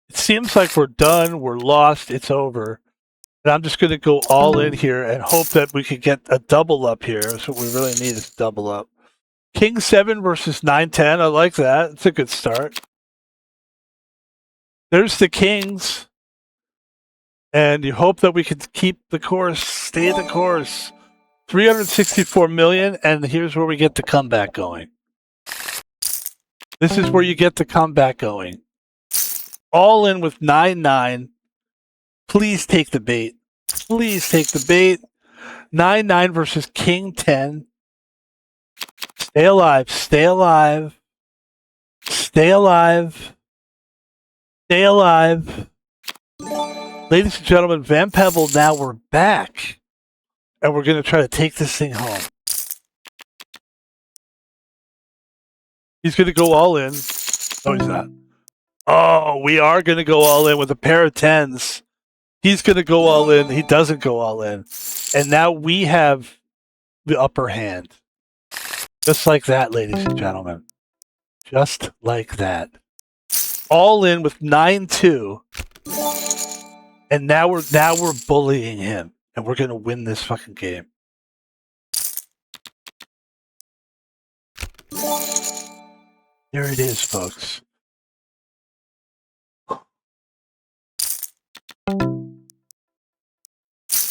It seems like we're done, we're lost, it's over. And I'm just going to go all in here and hope that we could get a double up here. That's what we really need is double up. King 7 versus 9-10. I like that. It's a good start. There's the kings. And you hope that we can keep the course, stay the course. 364 million, and here's where we get the comeback going. This is where you get the comeback going. All in with 9-9. Please take the bait. Please take the bait. 9-9 versus King 10. Stay alive. Stay alive. Stay alive. Stay alive. Ladies and gentlemen, Van Pebble, now we're back. And we're going to try to take this thing home. He's going to go all in. No, he's not. Oh, we are going to go all in with a pair of 10s. He's going to go all in. He doesn't go all in. And now we have the upper hand. Just like that, ladies and gentlemen. Just like that. All in with 9-2. And now we're bullying him. And we're going to win this fucking game. There it is, folks.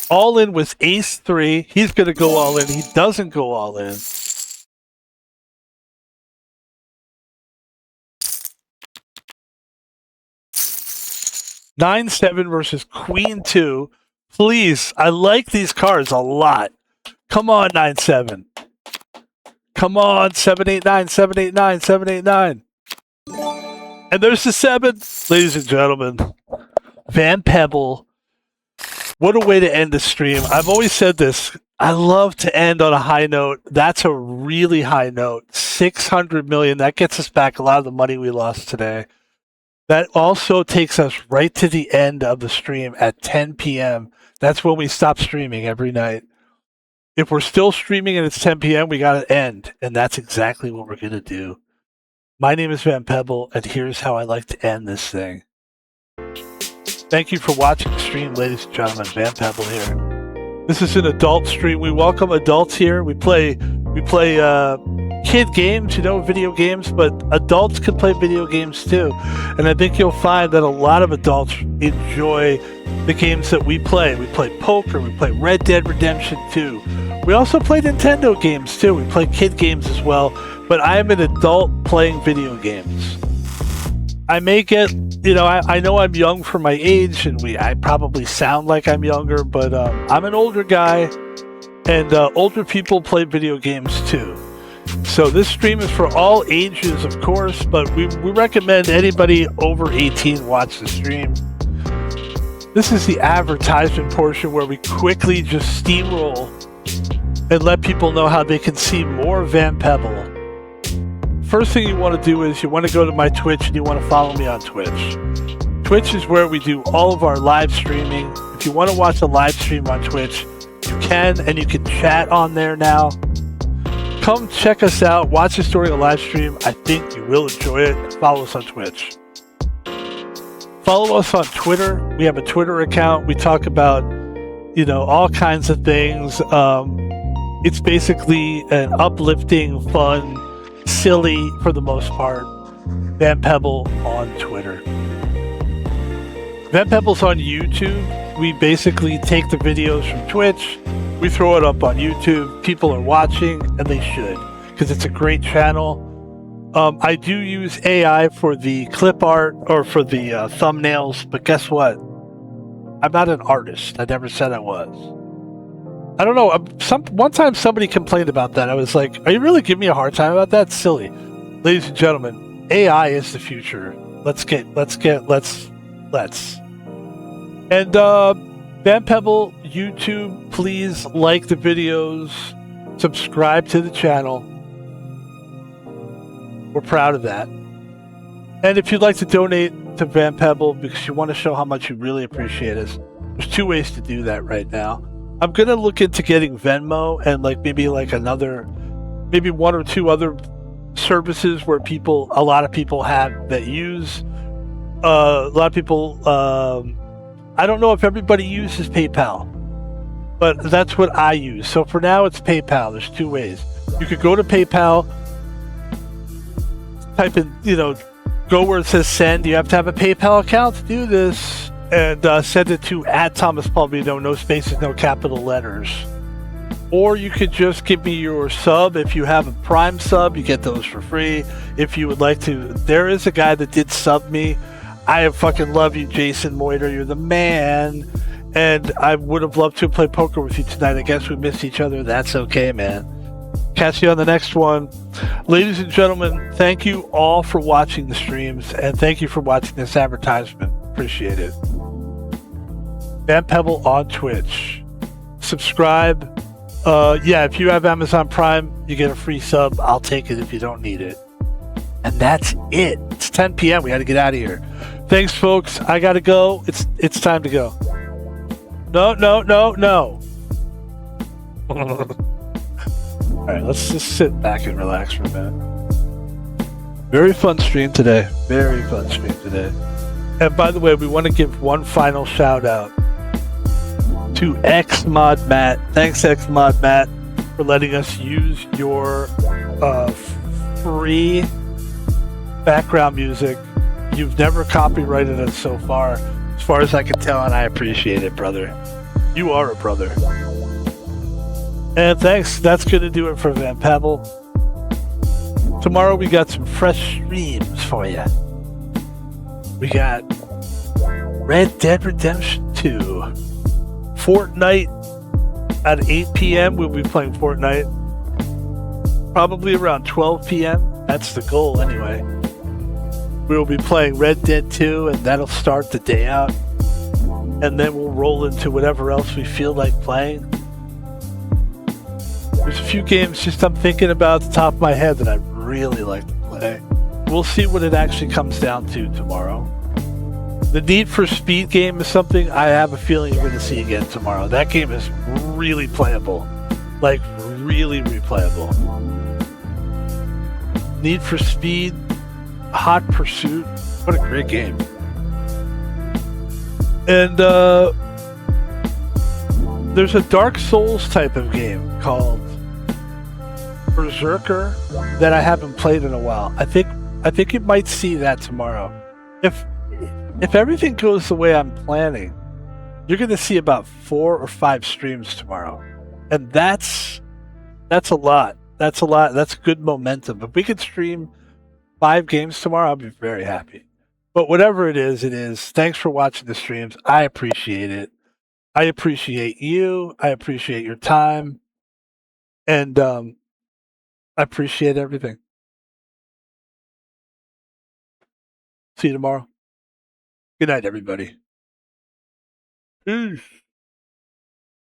All in with ace 3. He's going to go all in. He doesn't go all in. Nine 7 versus Queen 2. Please, I like these cards a lot. Come on, 9-7. Come on, 7-8-9, 7-8-9, 7-8-9. And there's the 7. Ladies and gentlemen, Van Pebble. What a way to end the stream. I've always said this. I love to end on a high note. That's a really high note. 600 million. That gets us back a lot of the money we lost today. That also takes us right to the end of the stream at 10 p.m. That's when we stop streaming every night. If we're still streaming and it's 10 p.m., we got to end. And that's exactly what we're going to do. My name is Van Pebble, and here's how I like to end this thing. Thank you for watching the stream, ladies and gentlemen. Van Pebble here. This is an adult stream. We welcome adults here. We play kid games, video games, but adults can play video games too. And I think you'll find that a lot of adults enjoy the games that we play. We play poker, we play Red Dead Redemption 2. We also play Nintendo games too. We play kid games as well, but I am an adult playing video games. I may get, I know I'm young for my age, and I probably sound like I'm younger, but I'm an older guy, and older people play video games too. So this stream is for all ages, of course, but we recommend anybody over 18 watch the stream. This is the advertisement portion where we quickly just steamroll and let people know how they can see more Van Pebble. First thing you want to do is you want to go to my Twitch and you want to follow me on Twitch. Twitch is where we do all of our live streaming. If you want to watch a live stream on Twitch, you can, and you can chat on there now. Come check us out. Watch us during a live stream. I think you will enjoy it. Follow us on Twitch. Follow us on Twitter. We have a Twitter account. We talk about, all kinds of things. It's basically an uplifting, fun, silly, for the most part, Van Pebble on Twitter. Van Pebble's on YouTube. We basically take the videos from Twitch, we throw it up on YouTube. People are watching, and they should, because it's a great channel. I do use AI for the clip art or for the thumbnails, but guess what? I'm not an artist. I never said I was. I don't know. One time somebody complained about that. I was like, "Are you really giving me a hard time about that? It's silly." Ladies and gentlemen, AI is the future. Let's. And Van Pebble YouTube, please like the videos, subscribe to the channel. We're proud of that. And if you'd like to donate to Van Pebble because you want to show how much you really appreciate us, there's 2 ways to do that right now. I'm gonna look into getting Venmo and maybe 1 or 2 other services where a lot of people have that use. A lot of people. I don't know if everybody uses PayPal, but that's what I use. So for now, it's PayPal. There's 2 ways. You could go to PayPal, type in, go where it says send. You have to have a PayPal account to do this, and send it to @ThomasPalvino, no spaces, no capital letters. Or you could just give me your sub. If you have a Prime sub, you get those for free. If you would like to, there is a guy that did sub me. I fucking love you, Jason Moiter. You're the man. And I would have loved to play poker with you tonight. I guess we missed each other. That's okay, man. Catch you on the next one. Ladies and gentlemen, thank you all for watching the streams. And thank you for watching this advertisement. Appreciate it. Van Pebble on Twitch. Subscribe. If you have Amazon Prime, you get a free sub. I'll take it if you don't need it. And that's it. It's 10 p.m. We got to get out of here. Thanks, folks. I got to go. It's time to go. No. All right, let's just sit back and relax for a minute. Very fun stream today. Very fun stream today. And by the way, we want to give one final shout out to XMod Matt. Thanks, XMod Matt, for letting us use your free background music. You've never copyrighted us so far as I can tell, and I appreciate it, brother. You are a brother. And thanks. That's going to do it for Van Pebble. Tomorrow we got some fresh streams for you. We got Red Dead Redemption 2. Fortnite at 8 p.m. We'll be playing Fortnite. Probably around 12 p.m. That's the goal anyway. We will be playing Red Dead 2, and that'll start the day out. And then we'll roll into whatever else we feel like playing. There's a few games just I'm thinking about at the top of my head that I'd really like to play. We'll see what it actually comes down to tomorrow. The Need for Speed game is something I have a feeling you're going to see again tomorrow. That game is really playable. Like, really replayable. Need for Speed, Hot Pursuit. What a great game. And there's a Dark Souls type of game called Berserker that I haven't played in a while. I think you might see that tomorrow. If everything goes the way I'm planning, you're going to see about 4 or 5 streams tomorrow. And that's a lot. That's a lot. That's good momentum. If we could stream 5 games tomorrow, I'll be very happy. But whatever it is, it is. Thanks for watching the streams. I appreciate it. I appreciate you. I appreciate your time. And I appreciate everything. See you tomorrow. Good night, everybody. Peace.